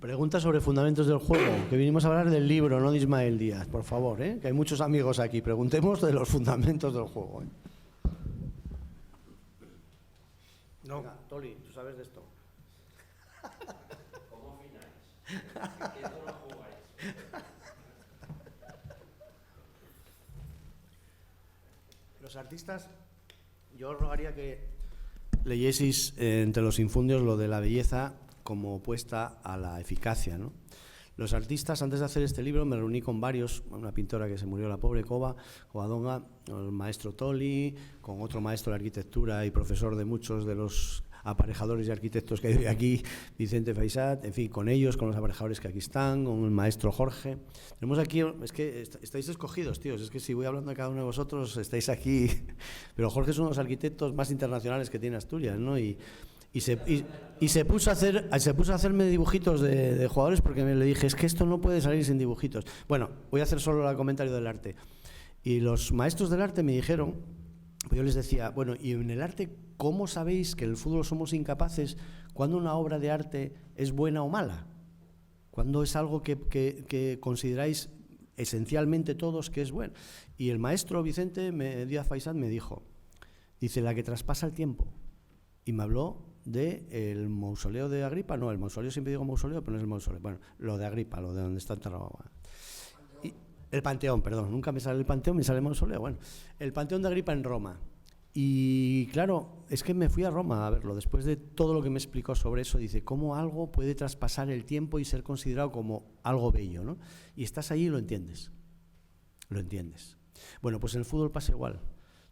Pregunta sobre fundamentos del juego, que vinimos a hablar del libro, no de Ismael Díaz, por favor, que hay muchos amigos aquí. Preguntemos de los fundamentos del juego.
No.
Venga, Toli, ¿tú sabes de esto?
¿Cómo opináis? ¿Qué no lo jugáis?
Los artistas, yo os rogaría que leyeseis entre los infundios lo de la belleza como opuesta a la eficacia, ¿no? Los artistas, antes de hacer este libro, me reuní con varios, una pintora que se murió, la pobre Covadonga, el maestro Toli, con otro maestro de arquitectura y profesor de muchos de los aparejadores y arquitectos que hay aquí, Vicente Faisat, en fin, con ellos, con los aparejadores que aquí están, con el maestro Jorge. Tenemos aquí, es que estáis escogidos, tíos, es que si voy hablando de cada uno de vosotros, estáis aquí. Pero Jorge es uno de los arquitectos más internacionales que tiene Asturias, ¿no? Y se puso a hacerme dibujitos de jugadores porque le dije, es que esto no puede salir sin dibujitos. Bueno, voy a hacer solo el comentario del arte. Y los maestros del arte me dijeron, pues yo les decía, bueno, y en el arte, ¿cómo sabéis que en el fútbol somos incapaces cuando una obra de arte es buena o mala? Cuando es algo que consideráis esencialmente todos que es bueno. Y el maestro Vicente Díaz Faisat me dijo, dice, la que traspasa el tiempo. Y me habló del mausoleo de Agripa, no, el mausoleo, siempre digo mausoleo, pero no es el mausoleo, bueno, lo de Agripa, lo de donde está enterrado. El Panteón, perdón, nunca me sale el Panteón, me sale el mausoleo, bueno, el Panteón de Agripa en Roma. Y claro, es que me fui a Roma a verlo, después de todo lo que me explicó sobre eso, dice, cómo algo puede traspasar el tiempo y ser considerado como algo bello, ¿no? Y estás allí y lo entiendes, lo entiendes. Bueno, pues en el fútbol pasa igual.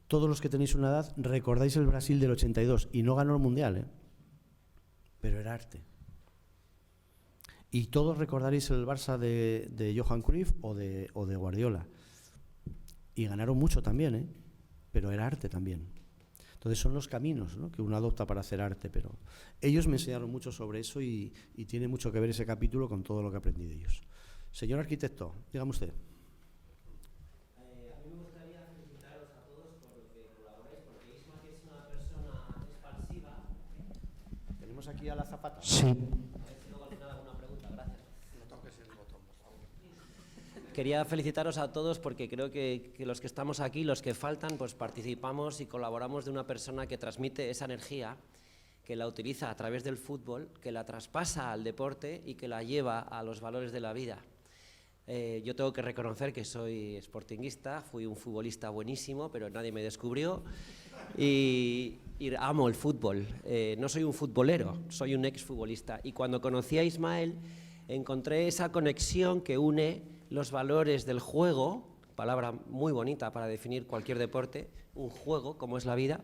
Todos los que tenéis una edad recordáis el Brasil del 82 y no ganó el Mundial, ¿eh? Pero era arte. Y todos recordaréis el Barça de Johan Cruyff o de Guardiola. Y ganaron mucho también, ¿eh? Pero era arte también. Entonces son los caminos, ¿no?, que uno adopta para hacer arte. Pero ellos me enseñaron mucho sobre eso y tiene mucho que ver ese capítulo con todo lo que aprendí de ellos. Señor arquitecto, dígame usted. Aquí a la zapata.
Sí. Quería felicitaros a todos porque creo que los que estamos aquí, los que faltan, pues participamos y colaboramos de una persona que transmite esa energía, que la utiliza a través del fútbol, que la traspasa al deporte y que la lleva a los valores de la vida. Yo tengo que reconocer que soy sportinguista, fui un futbolista buenísimo, pero nadie me descubrió. Y amo el fútbol. No soy un futbolero, soy un exfutbolista. Y cuando conocí a Ismael, encontré esa conexión que une los valores del juego, palabra muy bonita para definir cualquier deporte, un juego, como es la vida,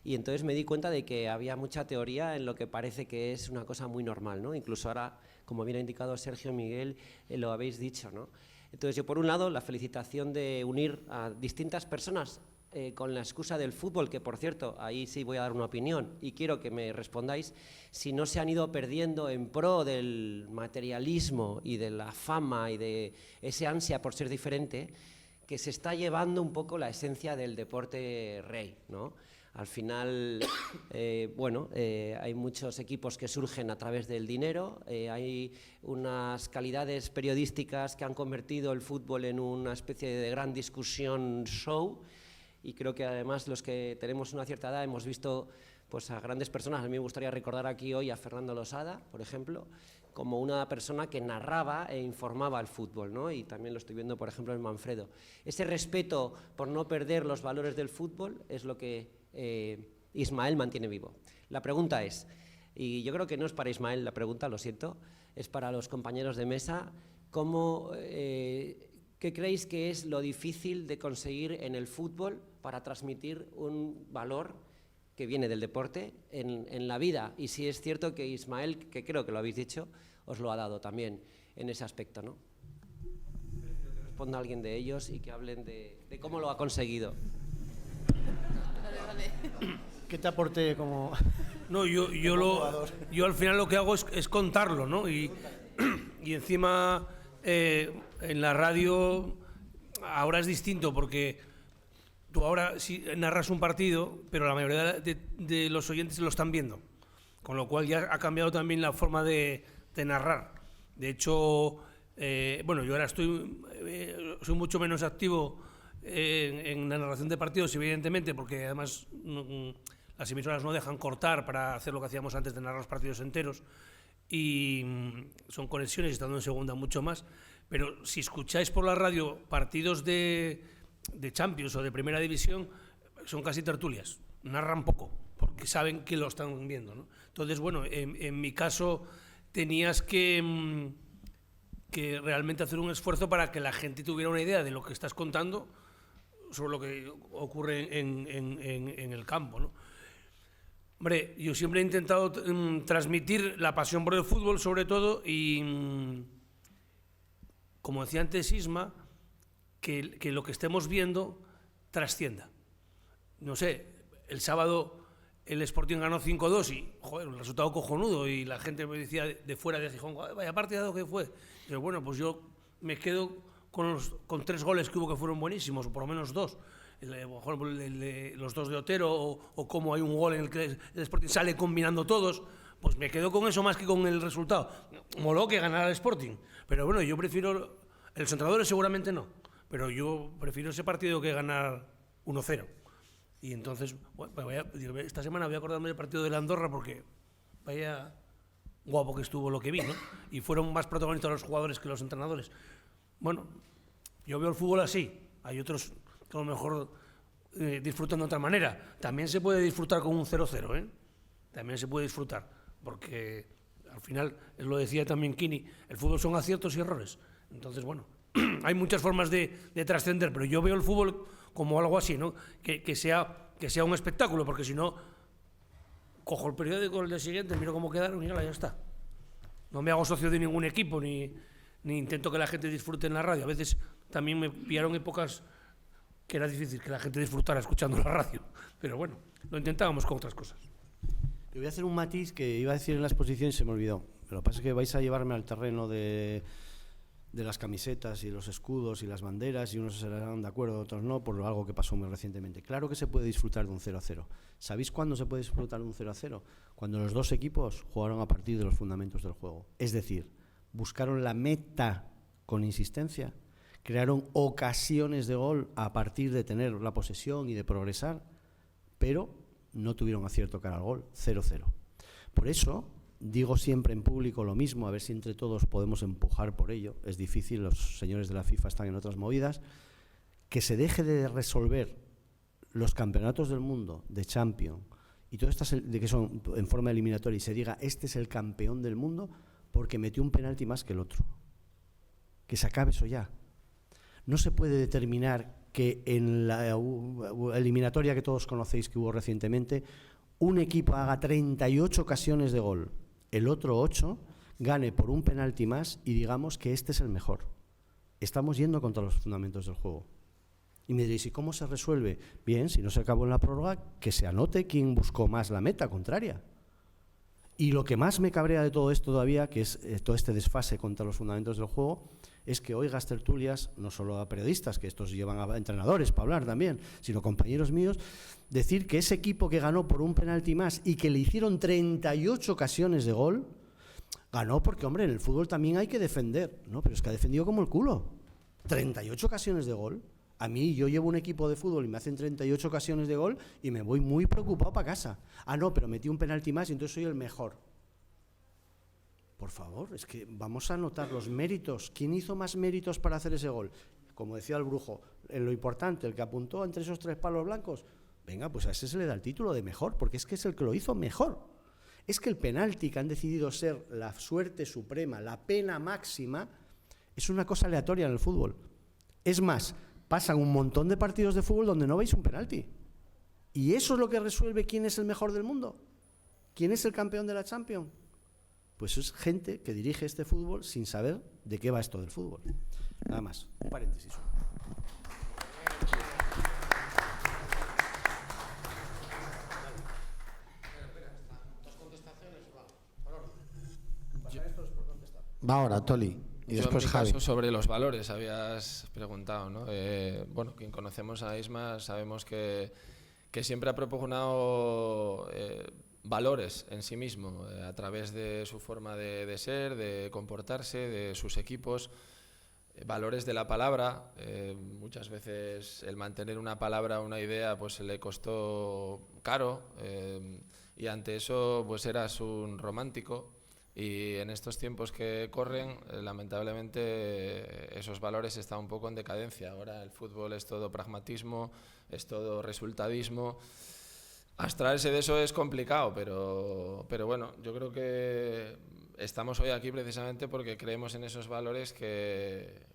y entonces me di cuenta de que había mucha teoría en lo que parece que es una cosa muy normal, ¿no? Incluso ahora, como bien ha indicado Sergio Miguel, lo habéis dicho, ¿no? Entonces yo, por un lado, la felicitación de unir a distintas personas con la excusa del fútbol, que por cierto, ahí sí voy a dar una opinión y quiero que me respondáis, si no se han ido perdiendo en pro del materialismo y de la fama y de ese ansia por ser diferente, que se está llevando un poco la esencia del deporte rey, ¿no? Al final, hay muchos equipos que surgen a través del dinero, hay unas calidades periodísticas que han convertido el fútbol en una especie de gran discusión show, y creo que además los que tenemos una cierta edad hemos visto pues, a grandes personas. A mí me gustaría recordar aquí hoy a Fernando Losada, por ejemplo, como una persona que narraba e informaba al fútbol, ¿no? Y también lo estoy viendo, por ejemplo, en Manfredo. Ese respeto por no perder los valores del fútbol es lo que Ismael mantiene vivo. La pregunta es, y yo creo que no es para Ismael la pregunta, lo siento, es para los compañeros de mesa, ¿qué creéis que es lo difícil de conseguir en el fútbol para transmitir un valor que viene del deporte en la vida? Y si es cierto que Ismael, que creo que lo habéis dicho, os lo ha dado también en ese aspecto, ¿no? Prefiero que responda alguien de ellos y que hablen de cómo lo ha conseguido.
¿Qué te aporté como...?
No, yo al final lo que hago es contarlo, ¿no? Y encima en la radio ahora es distinto porque tú ahora sí narras un partido, pero la mayoría de los oyentes lo están viendo, con lo cual ya ha cambiado también la forma de narrar. De hecho, yo ahora soy mucho menos activo en la narración de partidos, evidentemente, porque además las emisoras no dejan cortar para hacer lo que hacíamos antes de narrar los partidos enteros, y son conexiones, estando en segunda mucho más. Pero si escucháis por la radio partidos de Champions o de Primera División, son casi tertulias, narran poco, porque saben que lo están viendo, ¿no? Entonces, bueno, en mi caso tenías que realmente hacer un esfuerzo para que la gente tuviera una idea de lo que estás contando sobre lo que ocurre en el campo, ¿no? Hombre, yo siempre he intentado transmitir la pasión por el fútbol, sobre todo, y como decía antes Isma, que lo que estemos viendo trascienda. No sé, el sábado el Sporting ganó 5-2 y, joder, un resultado cojonudo, y la gente me decía de fuera de Gijón, vaya partido que fue. Y yo, bueno, pues yo me quedo con 3 goles que hubo que fueron buenísimos, o por lo menos 2. Los 2 de Otero, o como hay un gol en el que el Sporting sale combinando todos, pues me quedo con eso más que con el resultado. Moló que ganara el Sporting, pero bueno, yo prefiero, los entrenadores seguramente no, pero yo prefiero ese partido que ganar 1-0. Y entonces, bueno, esta semana voy a acordarme del partido de la Andorra, porque vaya guapo que estuvo lo que vi, ¿no? Y fueron más protagonistas los jugadores que los entrenadores. Bueno, yo veo el fútbol así, hay otros que a lo mejor disfrutan de otra manera. También se puede disfrutar con un 0-0, ¿eh? También se puede disfrutar, porque al final, lo decía también Kini, el fútbol son aciertos y errores. Entonces, bueno, hay muchas formas de trascender, pero yo veo el fútbol como algo así, ¿no? Que sea un espectáculo, porque si no, cojo el periódico el día siguiente, miro cómo quedaron y ya está. No me hago socio de ningún equipo, ni intento que la gente disfrute en la radio. A veces también me pillaron épocas que era difícil que la gente disfrutara escuchando la radio, pero bueno, lo intentábamos con otras cosas.
Yo voy a hacer un matiz que iba a decir en la exposición y se me olvidó. Lo que pasa es que vais a llevarme al terreno de las camisetas y los escudos y las banderas, y unos serán de acuerdo, otros no, por algo que pasó muy recientemente. Claro que se puede disfrutar de un 0-0. ¿Sabéis cuándo se puede disfrutar de un 0-0? Cuando los 2 equipos jugaron a partir de los fundamentos del juego. Es decir, buscaron la meta con insistencia, crearon ocasiones de gol a partir de tener la posesión y de progresar, pero no tuvieron acierto cara al gol, 0-0. Por eso digo siempre en público lo mismo, a ver si entre todos podemos empujar por ello. Es difícil, los señores de la FIFA están en otras movidas. Que se deje de resolver los campeonatos del mundo de Champions y todas estas de que son en forma eliminatoria, y se diga este es el campeón del mundo porque metió un penalti más que el otro. Que se acabe eso ya. No se puede determinar que en la eliminatoria que todos conocéis que hubo recientemente, un equipo haga 38 ocasiones de gol, el otro 8, gane por un penalti más y digamos que este es el mejor. Estamos yendo contra los fundamentos del juego. Y me diréis, ¿y cómo se resuelve? Bien, si no se acabó en la prórroga, que se anote quién buscó más la meta contraria. Y lo que más me cabrea de todo esto todavía, que es todo este desfase contra los fundamentos del juego, es que oigas tertulias, no solo a periodistas, que estos llevan a entrenadores para hablar también, sino compañeros míos, decir que ese equipo que ganó por un penalti más y que le hicieron 38 ocasiones de gol, ganó porque, hombre, en el fútbol también hay que defender, ¿no? Pero es que ha defendido como el culo. 38 ocasiones de gol. A mí, yo llevo un equipo de fútbol y me hacen 38 ocasiones de gol y me voy muy preocupado para casa. Ah, no, pero metí un penalti más y entonces soy el mejor. Por favor, es que vamos a anotar los méritos. ¿Quién hizo más méritos para hacer ese gol? Como decía el Brujo, en lo importante, el que apuntó entre esos 3 palos blancos, venga, pues a ese se le da el título de mejor, porque es que es el que lo hizo mejor. Es que el penalti que han decidido ser la suerte suprema, la pena máxima, es una cosa aleatoria en el fútbol. Es más, pasan un montón de partidos de fútbol donde no veis un penalti. Y eso es lo que resuelve quién es el mejor del mundo. ¿Quién es el campeón de la Champions? Pues es gente que dirige este fútbol sin saber de qué va esto del fútbol. Nada más, un paréntesis.
Va ahora, Toli. Y después
en mi
Javi.
caso, sobre los valores habías preguntado, ¿no? Bueno, quien conocemos a Isma sabemos que siempre ha propugnado valores en sí mismo, a través de su forma de ser, de comportarse, de sus equipos, valores de la palabra. Muchas veces el mantener una palabra, una idea, pues le costó caro, y ante eso pues eras un romántico. Y en estos tiempos que corren, lamentablemente, esos valores están un poco en decadencia. Ahora el fútbol es todo pragmatismo, es todo resultadismo. Abstraerse de eso es complicado, pero bueno, yo creo que estamos hoy aquí precisamente porque creemos en esos valores que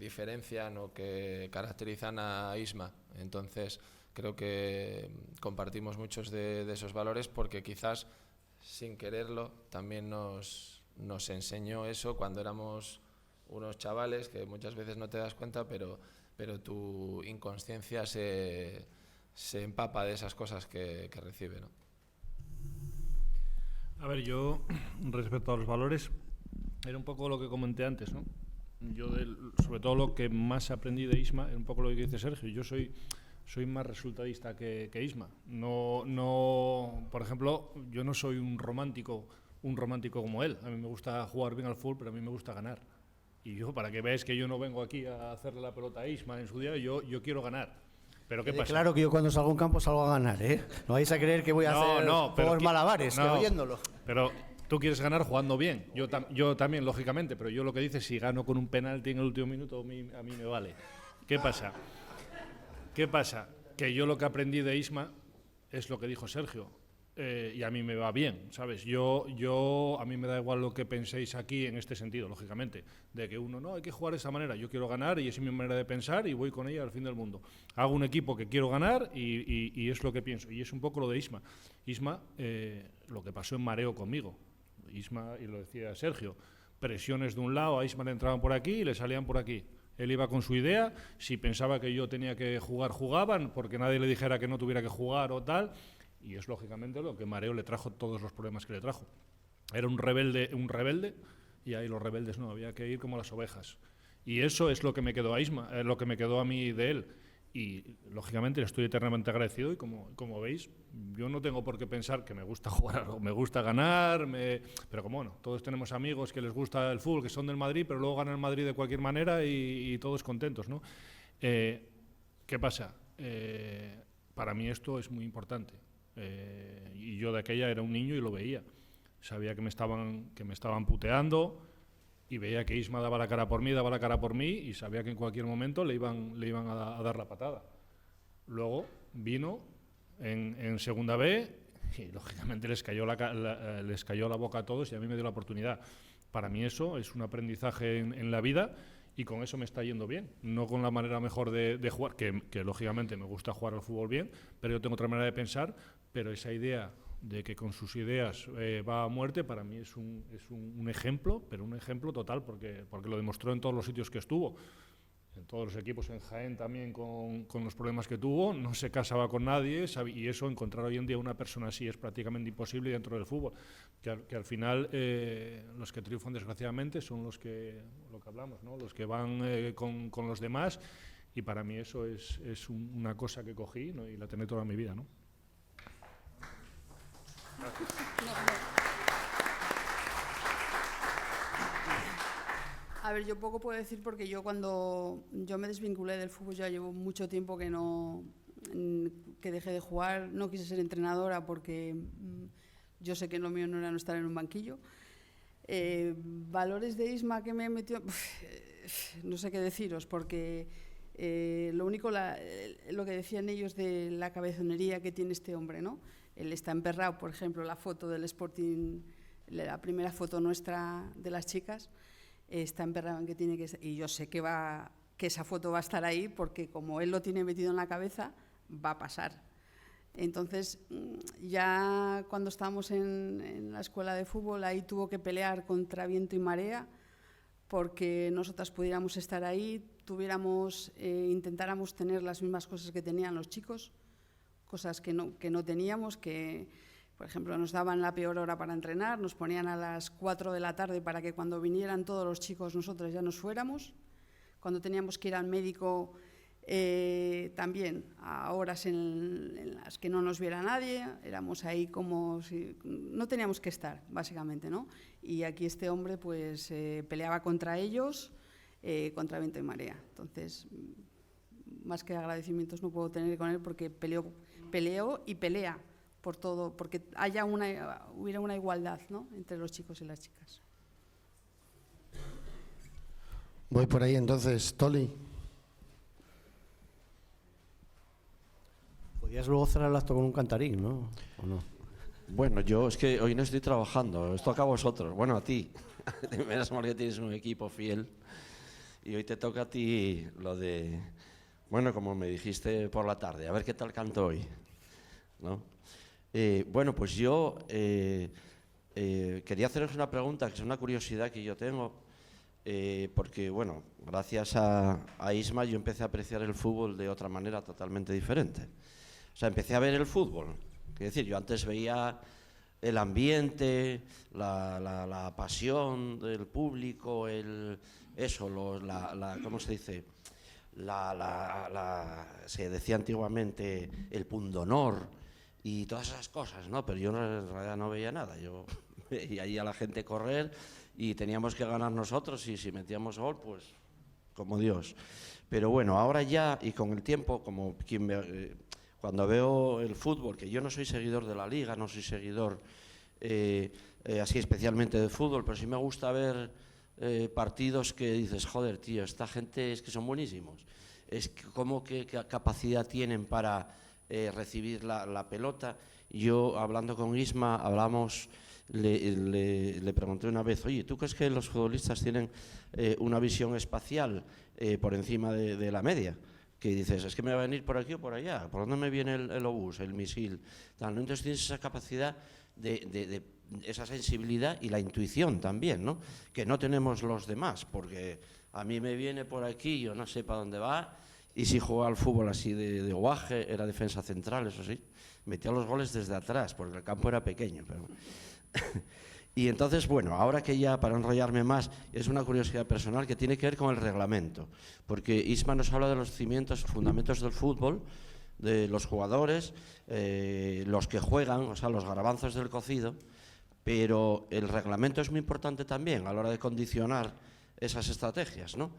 diferencian o que caracterizan a Isma. Entonces, creo que compartimos muchos de esos valores, porque quizás sin quererlo también nos enseñó eso cuando éramos unos chavales, que muchas veces no te das cuenta, pero tu inconsciencia se empapa de esas cosas que recibe, ¿no?
A ver, yo, respecto a los valores, era un poco lo que comenté antes, ¿no? Yo, sobre todo, lo que más aprendí de Isma, era un poco lo que dice Sergio. Yo soy más resultadista que Isma. No, por ejemplo, yo no soy un romántico como él. A mí me gusta jugar bien al fútbol, pero a mí me gusta ganar. Y yo, para que veáis que yo no vengo aquí a hacerle la pelota a Isma en su día, yo quiero ganar. ¿Pero qué pasa?
Claro que yo cuando salgo a un campo salgo a ganar, ¿eh? No vais a creer que voy a hacer juegos malabares, que oyéndolo.
Pero tú quieres ganar jugando bien. Yo también, lógicamente, pero yo lo que dices, si gano con un penalti en el último minuto, a mí me vale. ¿Qué pasa? Que yo lo que aprendí de Isma es lo que dijo Sergio. Y a mí me va bien, ¿sabes? A mí me da igual lo que penséis aquí en este sentido, lógicamente, de que uno, no, hay que jugar de esa manera, yo quiero ganar y esa es mi manera de pensar y voy con ella al fin del mundo. Hago un equipo que quiero ganar y es lo que pienso. Y es un poco lo de Isma. Isma, lo que pasó en Mareo conmigo. Isma, y lo decía Sergio, presiones de un lado, a Isma le entraban por aquí y le salían por aquí. Él iba con su idea, si pensaba que yo tenía que jugar, jugaban, porque nadie le dijera que no tuviera que jugar o tal. Y es lógicamente lo que Mareo le trajo todos los problemas que le trajo. Era un rebelde, y ahí los rebeldes no, había que ir como las ovejas. Y eso es lo que me quedó a Isma, lo que me quedó a mí de él. Y lógicamente le estoy eternamente agradecido y como veis, yo no tengo por qué pensar que me gusta jugar algo, me gusta ganar, pero como bueno, todos tenemos amigos que les gusta el fútbol, que son del Madrid, pero luego ganan el Madrid de cualquier manera y todos contentos, ¿no? ¿Qué pasa? Para mí esto es muy importante. Y yo de aquella era un niño y lo veía. Sabía que me estaban puteando y veía que Isma daba la cara por mí y sabía que en cualquier momento le iban a dar la patada. Luego vino en segunda B y lógicamente les cayó la boca a todos y a mí me dio la oportunidad. Para mí eso es un aprendizaje en la vida y con eso me está yendo bien. No con la manera mejor de jugar, que lógicamente me gusta jugar al fútbol bien, pero yo tengo otra manera de pensar, pero esa idea de que con sus ideas va a muerte, para mí es un ejemplo, pero un ejemplo total, porque lo demostró en todos los sitios que estuvo. En todos los equipos, en Jaén también con los problemas que tuvo, no se casaba con nadie, y eso, encontrar hoy en día una persona así es prácticamente imposible dentro del fútbol, que al final los que triunfan desgraciadamente son lo que hablamos, ¿no? Los que van con los demás, y para mí eso es una cosa que cogí, ¿no? Y la tendré toda mi vida, ¿no?
A ver, yo poco puedo decir porque yo cuando yo me desvinculé del fútbol ya llevo mucho tiempo que dejé de jugar, no quise ser entrenadora porque yo sé que lo mío no era no estar en un banquillo. Valores de Isma que me metió, no sé qué deciros, porque lo único, lo que decían ellos de la cabezonería que tiene este hombre, ¿no? Él está emperrado, por ejemplo, la foto del Sporting, la primera foto nuestra de las chicas, está emperrado en que tiene que... Y yo sé que esa foto va a estar ahí porque como él lo tiene metido en la cabeza, va a pasar. Entonces, ya cuando estábamos en la escuela de fútbol, ahí tuvo que pelear contra viento y marea porque nosotras pudiéramos estar ahí, intentáramos tener las mismas cosas que tenían los chicos, cosas que no teníamos, que, por ejemplo, nos daban la peor hora para entrenar, nos ponían a las 4 de la tarde para que cuando vinieran todos los chicos nosotros ya nos fuéramos. Cuando teníamos que ir al médico, también a horas en las que no nos viera nadie, éramos ahí como si no teníamos que estar, básicamente, ¿no? Y aquí este hombre pues peleaba contra ellos, contra viento y marea. Entonces, más que agradecimientos no puedo tener con él porque peleó y pelea por todo, porque hubiera una igualdad, ¿no?, entre los chicos y las chicas.
Voy por ahí entonces, Toli.
Podrías luego cerrar el acto con un cantarín, ¿no? ¿O no?
Bueno, yo es que hoy no estoy trabajando, esto toca a vosotros, bueno, a ti. Menos mal que tienes un equipo fiel y hoy te toca a ti lo de Bueno, como me dijiste por la tarde, a ver qué tal canto hoy, ¿no? Bueno, pues yo quería haceros una pregunta, que es una curiosidad que yo tengo, porque, bueno, gracias a Isma yo empecé a apreciar el fútbol de otra manera totalmente diferente. O sea, empecé a ver el fútbol. Es decir, yo antes veía el ambiente, la pasión del público, ¿cómo se dice? Se decía antiguamente el pundonor y todas esas cosas, ¿no? Pero yo en realidad no veía nada. Yo veía ahí a la gente correr y teníamos que ganar nosotros, y si metíamos gol, pues como Dios. Pero bueno, ahora ya, y con el tiempo, como cuando veo el fútbol, que yo no soy seguidor de la Liga, no soy seguidor así especialmente de fútbol, pero sí me gusta ver partidos que dices, joder, tío, esta gente es que son buenísimos. Es como qué capacidad tienen para recibir la pelota. Yo, hablando con Isma, le pregunté una vez, oye, ¿tú crees que los futbolistas tienen una visión espacial por encima de la media? Que dices, es que me va a venir por aquí o por allá, ¿por dónde me viene el obús, el misil? Tal, ¿no? Entonces tienes esa capacidad de esa sensibilidad y la intuición también, ¿no? Que no tenemos los demás, porque a mí me viene por aquí, yo no sé para dónde va, y si jugaba al fútbol así de guaje, era defensa central, eso sí, metía los goles desde atrás, porque el campo era pequeño, pero... Y entonces, bueno, ahora que ya, para enrollarme más, es una curiosidad personal que tiene que ver con el reglamento, porque Isma nos habla de los cimientos, fundamentos del fútbol, de los jugadores, los que juegan, o sea, los garbanzos del cocido, pero el reglamento es muy importante también a la hora de condicionar esas estrategias, ¿no?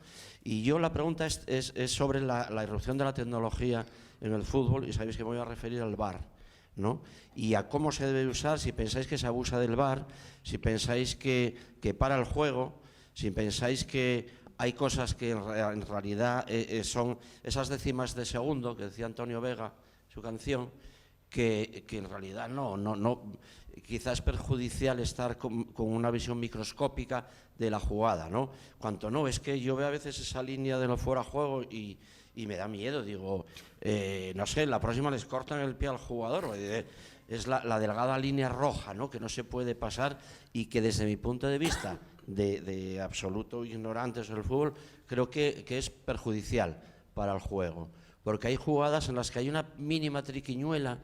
Y yo la pregunta es sobre la irrupción de la tecnología en el fútbol, y sabéis que me voy a referir al VAR, ¿no? Y a cómo se debe usar, si pensáis que se abusa del VAR, si pensáis que para el juego, si pensáis que hay cosas que en realidad son esas décimas de segundo, que decía Antonio Vega, su canción, que en realidad no, quizás es perjudicial estar con una visión microscópica de la jugada, ¿no? Cuanto no, es que yo veo a veces esa línea de lo fuera de juego y me da miedo, digo, no sé, la próxima les cortan el pie al jugador, es la delgada línea roja, ¿no? Que no se puede pasar, y que desde mi punto de vista de absoluto ignorante sobre el fútbol, creo que es perjudicial para el juego, porque hay jugadas en las que hay una mínima triquiñuela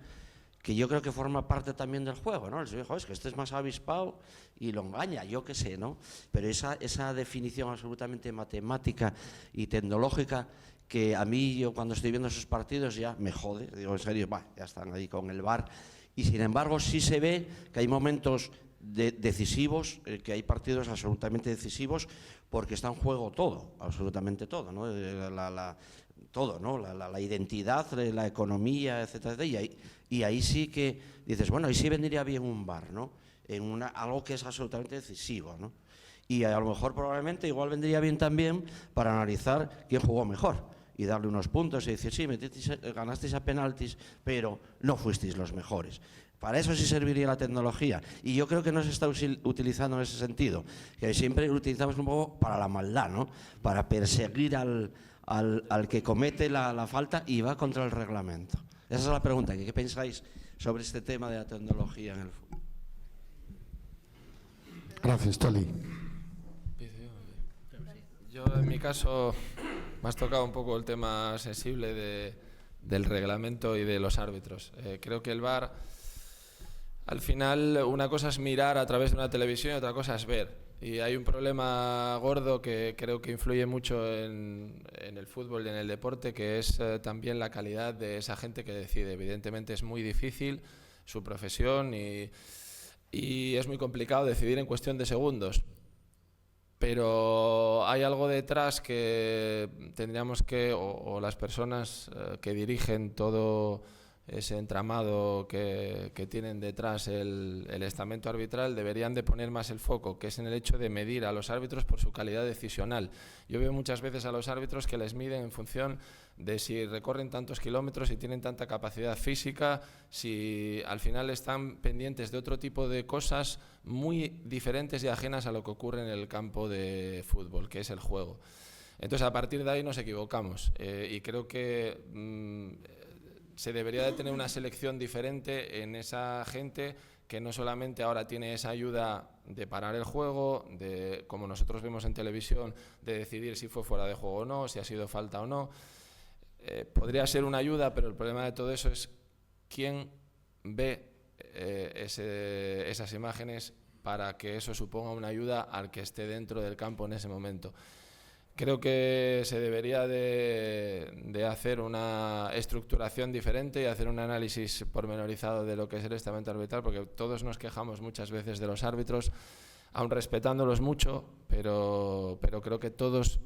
que yo creo que forma parte también del juego, ¿no? Les digo, es que este es más avispado y lo engaña, yo qué sé, ¿no? Pero esa definición absolutamente matemática y tecnológica, que a mí, yo cuando estoy viendo esos partidos ya me jode, digo, en serio, ya están ahí con el VAR, y sin embargo sí se ve que hay momentos decisivos, que hay partidos absolutamente decisivos, porque está en juego todo, absolutamente todo, ¿no? Todo, ¿no? La identidad, la economía, etcétera, y ahí sí que dices, bueno, ahí sí vendría bien un VAR, ¿no? En algo que es absolutamente decisivo, ¿no? Y a lo mejor probablemente igual vendría bien también para analizar quién jugó mejor y darle unos puntos y decir, sí, ganasteis a penaltis, pero no fuisteis los mejores. Para eso sí serviría la tecnología, y yo creo que no se está utilizando en ese sentido, que siempre lo utilizamos un poco para la maldad, ¿no? Para perseguir al que comete la falta y va contra el reglamento. Esa es la pregunta, ¿qué pensáis sobre este tema de la tecnología en el fútbol?
Gracias, Toli.
Yo, en mi caso, me has tocado un poco el tema sensible del reglamento y de los árbitros. Creo que el VAR, al final, una cosa es mirar a través de una televisión y otra cosa es ver. Y hay un problema gordo que creo que influye mucho en el fútbol y en el deporte, que es también la calidad de esa gente que decide. Evidentemente es muy difícil su profesión y es muy complicado decidir en cuestión de segundos. Pero hay algo detrás que tendríamos que, o las personas que dirigen todo ese entramado que tienen detrás el estamento arbitral, deberían de poner más el foco, que es en el hecho de medir a los árbitros por su calidad decisional. Yo veo muchas veces a los árbitros que les miden en función de si recorren tantos kilómetros, si tienen tanta capacidad física, si al final están pendientes de otro tipo de cosas muy diferentes y ajenas a lo que ocurre en el campo de fútbol, que es el juego. Entonces, a partir de ahí nos equivocamos y creo que se debería de tener una selección diferente en esa gente que no solamente ahora tiene esa ayuda de parar el juego, de, como nosotros vemos en televisión, de decidir si fue fuera de juego o no, si ha sido falta o no. Podría ser una ayuda, pero el problema de todo eso es quién ve esas imágenes para que eso suponga una ayuda al que esté dentro del campo en ese momento. Creo que se debería de hacer una estructuración diferente y hacer un análisis pormenorizado de lo que es el estamento arbitral, porque todos nos quejamos muchas veces de los árbitros, aun respetándolos mucho, pero creo que todos,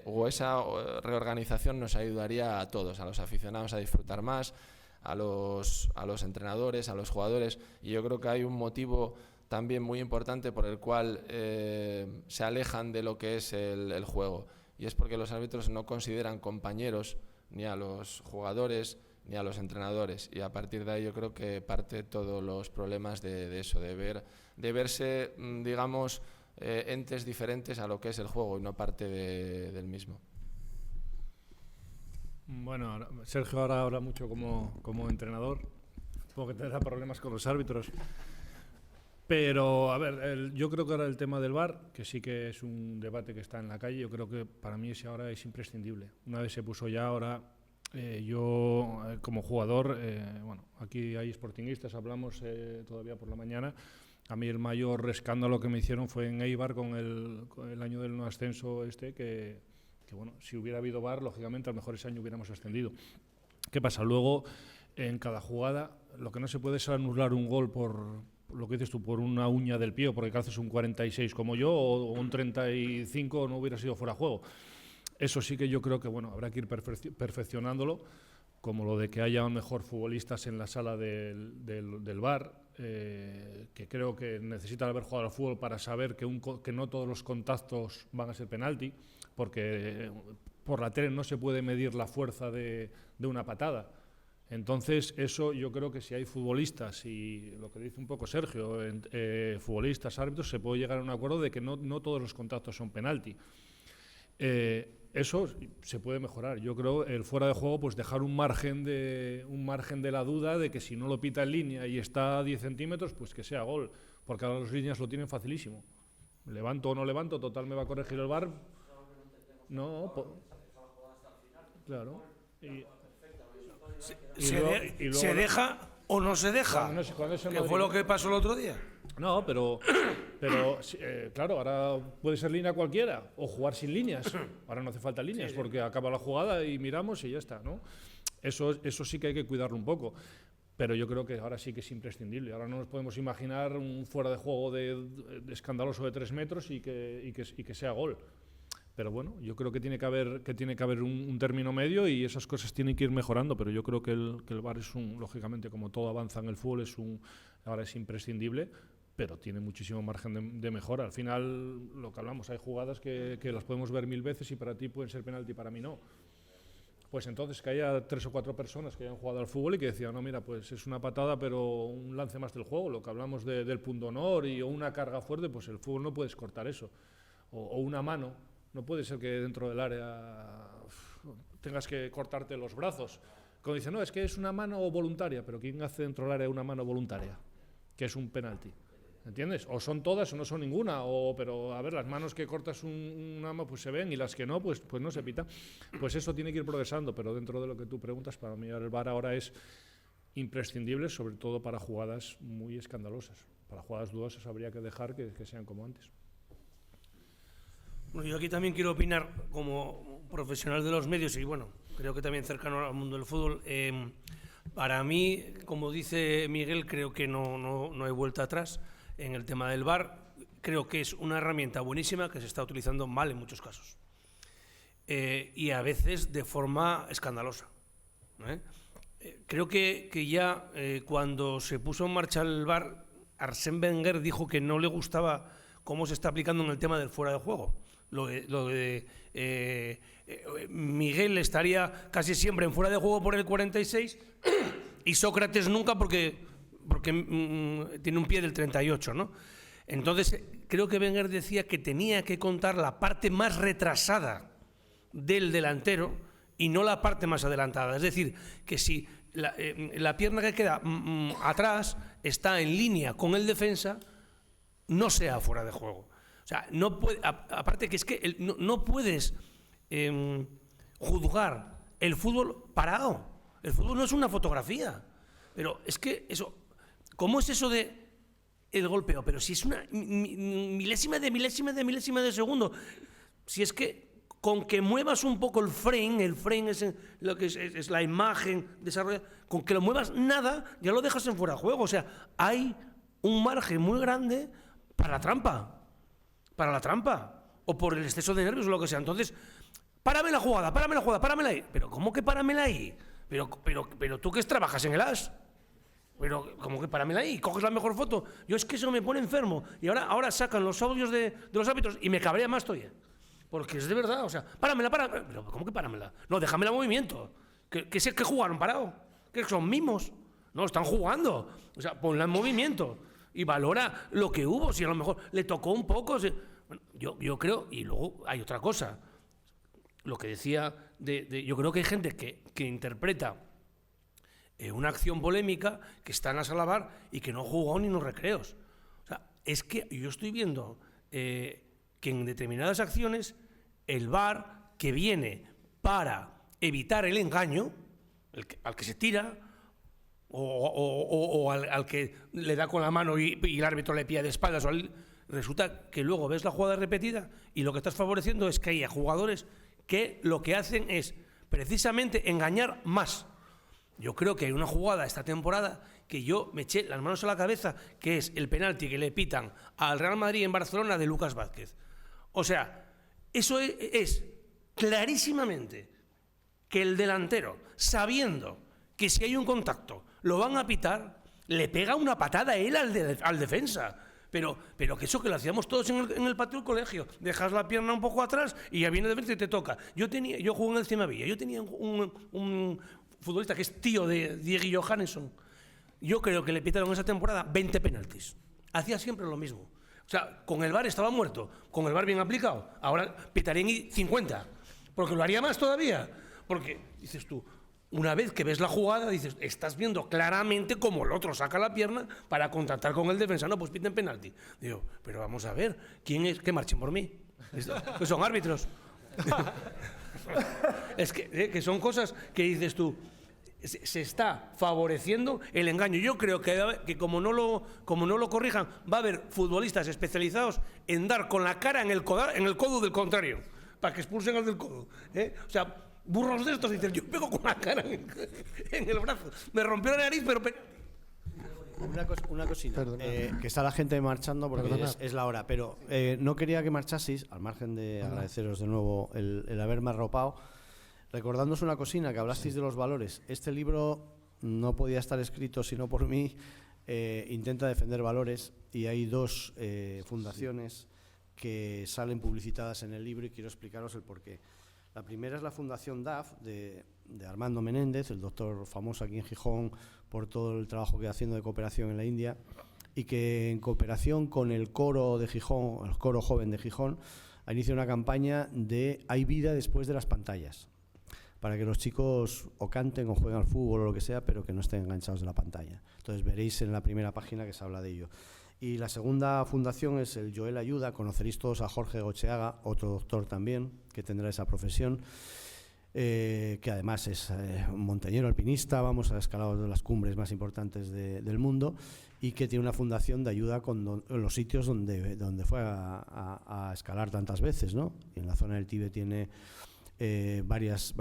o esa reorganización nos ayudaría a todos, a los aficionados a disfrutar más, a los entrenadores, a los jugadores, y yo creo que hay un motivo también muy importante por el cual se alejan de lo que es el juego, y es porque los árbitros no consideran compañeros ni a los jugadores ni a los entrenadores, y a partir de ahí yo creo que parte todos los problemas de eso, de verse, digamos, entes diferentes a lo que es el juego y no parte del mismo.
Bueno, Sergio ahora habla mucho como entrenador, supongo que tendrá problemas con los árbitros. Pero, a ver, yo creo que ahora el tema del VAR, que sí que es un debate que está en la calle, yo creo que para mí ese ahora es imprescindible. Una vez se puso ya, ahora yo como jugador, bueno, aquí hay sportinguistas, hablamos todavía por la mañana. A mí el mayor escándalo que me hicieron fue en Eibar con el año del no ascenso que bueno, si hubiera habido VAR, lógicamente a lo mejor ese año hubiéramos ascendido. ¿Qué pasa? Luego, en cada jugada, lo que no se puede es anular un gol por lo que dices tú, por una uña del pie, porque calces un 46 como yo, o un 35 no hubiera sido fuera de juego. Eso sí que yo creo que bueno, habrá que ir perfeccionándolo, como lo de que haya mejor futbolistas en la sala del VAR, que creo que necesitan haber jugado al fútbol para saber que no todos los contactos van a ser penalti, porque por la tele no se puede medir la fuerza de una patada. Entonces, eso yo creo que si hay futbolistas, y lo que dice un poco Sergio, futbolistas, árbitros, se puede llegar a un acuerdo de que no todos los contactos son penalti. Eso se puede mejorar. Yo creo el fuera de juego, pues dejar un margen de la duda de que si no lo pita en línea y está a 10 centímetros, pues que sea gol, porque ahora las líneas lo tienen facilísimo. Levanto o no levanto, total me va a corregir el VAR. No, claro.
¿Se deja o no se deja? ¿Qué fue lo que pasó el otro día?
No, pero claro, ahora puede ser línea cualquiera o jugar sin líneas. Ahora no hace falta líneas porque acaba la jugada y miramos y ya está, ¿no? Eso sí que hay que cuidarlo un poco. Pero yo creo que ahora sí que es imprescindible. Ahora no nos podemos imaginar un fuera de juego de escandaloso de 3 metros y que sea gol. Pero bueno, yo creo que tiene que haber un término medio y esas cosas tienen que ir mejorando, pero yo creo que el VAR es lógicamente, como todo avanza en el fútbol, ahora es imprescindible, pero tiene muchísimo margen de mejora. Al final, lo que hablamos, hay jugadas que las podemos ver 1000 veces y para ti pueden ser penalti y para mí no. Pues entonces que haya 3 o 4 personas que hayan jugado al fútbol y que decían, no, mira, pues es una patada, pero un lance más del juego, lo que hablamos del punto honor o una carga fuerte, pues el fútbol no puedes cortar eso. O una mano. No puede ser que dentro del área tengas que cortarte los brazos. Como dicen, no, es que es una mano voluntaria, pero ¿quién hace dentro del área una mano voluntaria? Que es un penalti. ¿Entiendes? O son todas o no son ninguna. Pero, a ver, las manos que cortas una mano pues se ven y las que no, pues no se pita. Pues eso tiene que ir progresando, pero dentro de lo que tú preguntas, para mí el VAR ahora es imprescindible, sobre todo para jugadas muy escandalosas. Para jugadas dudosas habría que dejar que sean como antes.
Bueno, yo aquí también quiero opinar como profesional de los medios y bueno, creo que también cercano al mundo del fútbol. Para mí, como dice Miguel, creo que no hay vuelta atrás en el tema del VAR. Creo que es una herramienta buenísima que se está utilizando mal en muchos casos y a veces de forma escandalosa. Creo que ya cuando se puso en marcha el VAR, Arsène Wenger dijo que no le gustaba cómo se está aplicando en el tema del fuera de juego. Miguel estaría casi siempre en fuera de juego por el 46 y Sócrates nunca porque tiene un pie del 38, ¿no? Entonces creo que Wenger decía que tenía que contar la parte más retrasada del delantero y no la parte más adelantada. Es decir, que si la pierna que queda atrás está en línea con el defensa, no sea fuera de juego. O sea, no puede, aparte que es que no puedes juzgar el fútbol parado. El fútbol no es una fotografía. Pero es que eso, ¿cómo es eso de el golpeo? Pero si es una milésima de segundo. Si es que con que muevas un poco el frame es lo que es la imagen desarrollada, con que lo muevas nada, ya lo dejas en fuera de juego. O sea, hay un margen muy grande para la trampa, o por el exceso de nervios o lo que sea. Entonces, párame la jugada, páramela ahí. Pero ¿cómo que páramela ahí? Pero tú que trabajas en el AS. Pero, ¿cómo que páramela ahí? ¿Coges la mejor foto? Yo es que eso me pone enfermo. Y ahora sacan los audios de los árbitros y me cabrea más todavía. Porque es de verdad, o sea, páramela. Pero, ¿cómo que páramela? No, déjame el movimiento. ¿Que jugaron parado? ¿Que son mimos? No, están jugando. O sea, ponla en movimiento. Y valora lo que hubo. Si a lo mejor le tocó un poco. Bueno, yo creo, y luego hay otra cosa. Lo que decía, yo creo que hay gente que interpreta una acción polémica que está en la sala VAR y que no jugó ni en los recreos. O sea, es que yo estoy viendo que en determinadas acciones el VAR que viene para evitar el engaño, al que se tira o al que le da con la mano y el árbitro le pilla de espaldas, resulta que luego ves la jugada repetida y lo que estás favoreciendo es que haya jugadores que lo que hacen es precisamente engañar más. Yo creo que hay una jugada esta temporada que yo me eché las manos a la cabeza, que es el penalti que le pitan al Real Madrid en Barcelona de Lucas Vázquez. O sea, eso es clarísimamente que el delantero, sabiendo que si hay un contacto lo van a pitar, le pega una patada a él al defensa. Pero que eso que lo hacíamos todos en el patio del colegio. Dejas la pierna un poco atrás y ya viene de defensa y te toca. Yo jugué en el Ciemavilla. Yo tenía un futbolista que es tío de Diego Johannesson. Yo creo que le pitaron esa temporada 20 penaltis. Hacía siempre lo mismo. O sea, con el VAR estaba muerto. Con el VAR bien aplicado. Ahora pitarían 50. Porque lo haría más todavía. Porque, dices tú, una vez que ves la jugada, dices, estás viendo claramente cómo el otro saca la pierna para contactar con el defensa. No, pues piten penalti. Digo, pero vamos a ver, ¿quién es? Que marchen por mí. Que son árbitros. Es que son cosas que dices tú, se está favoreciendo el engaño. Yo creo que como no lo corrijan, va a haber futbolistas especializados en dar con la cara en el codo del contrario, para que expulsen al del codo. O sea, burros de estos dicen, yo pego con la cara en el brazo. Me rompió la nariz, pero...
Una cosita, que está la gente marchando porque es la hora, pero no quería que marchaseis, al margen de agradeceros de nuevo el haberme arropado, recordándoos una cosina, que hablasteis de los valores. Este libro no podía estar escrito sino por mí, intenta defender valores y hay dos fundaciones que salen publicitadas en el libro y quiero explicaros el porqué. La primera es la Fundación DAF de Armando Menéndez, el doctor famoso aquí en Gijón por todo el trabajo que está haciendo de cooperación en la India y que en cooperación con el coro de Gijón, el coro joven de Gijón, ha iniciado una campaña de hay vida después de las pantallas, para que los chicos o canten o jueguen al fútbol o lo que sea, pero que no estén enganchados de la pantalla. Entonces veréis en la primera página que se habla de ello. Y la segunda fundación es el Joel Ayuda. Conoceréis todos a Jorge Gocheaga, otro doctor también, que tendrá esa profesión, que además es montañero alpinista, vamos, ha escalado de las cumbres más importantes del mundo y que tiene una fundación de ayuda en los sitios donde fue a escalar tantas veces, ¿no? Y en la zona del Tíbet tiene varias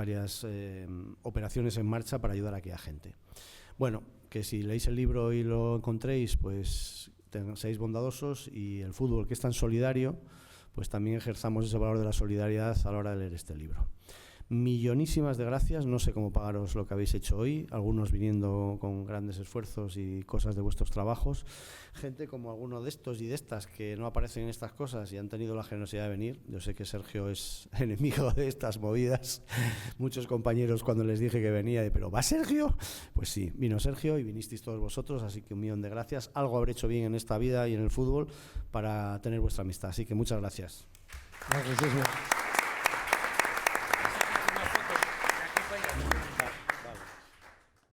operaciones en marcha para ayudar a aquella gente. Bueno, que si leéis el libro y lo encontréis, pues seáis bondadosos y el fútbol, que es tan solidario, pues también ejerzamos ese valor de la solidaridad a la hora de leer este libro. Millonísimas de gracias, no sé cómo pagaros lo que habéis hecho hoy, algunos viniendo con grandes esfuerzos y cosas de vuestros trabajos, gente como alguno de estos y de estas que no aparecen en estas cosas y han tenido la generosidad de venir. Yo sé que Sergio es enemigo de estas movidas, muchos compañeros cuando les dije que venía, pero ¿va Sergio? Pues sí, vino Sergio y vinisteis todos vosotros, así que 1.000.000 de gracias. Algo habré hecho bien en esta vida y en el fútbol para tener vuestra amistad, así que muchas gracias.
Gracias.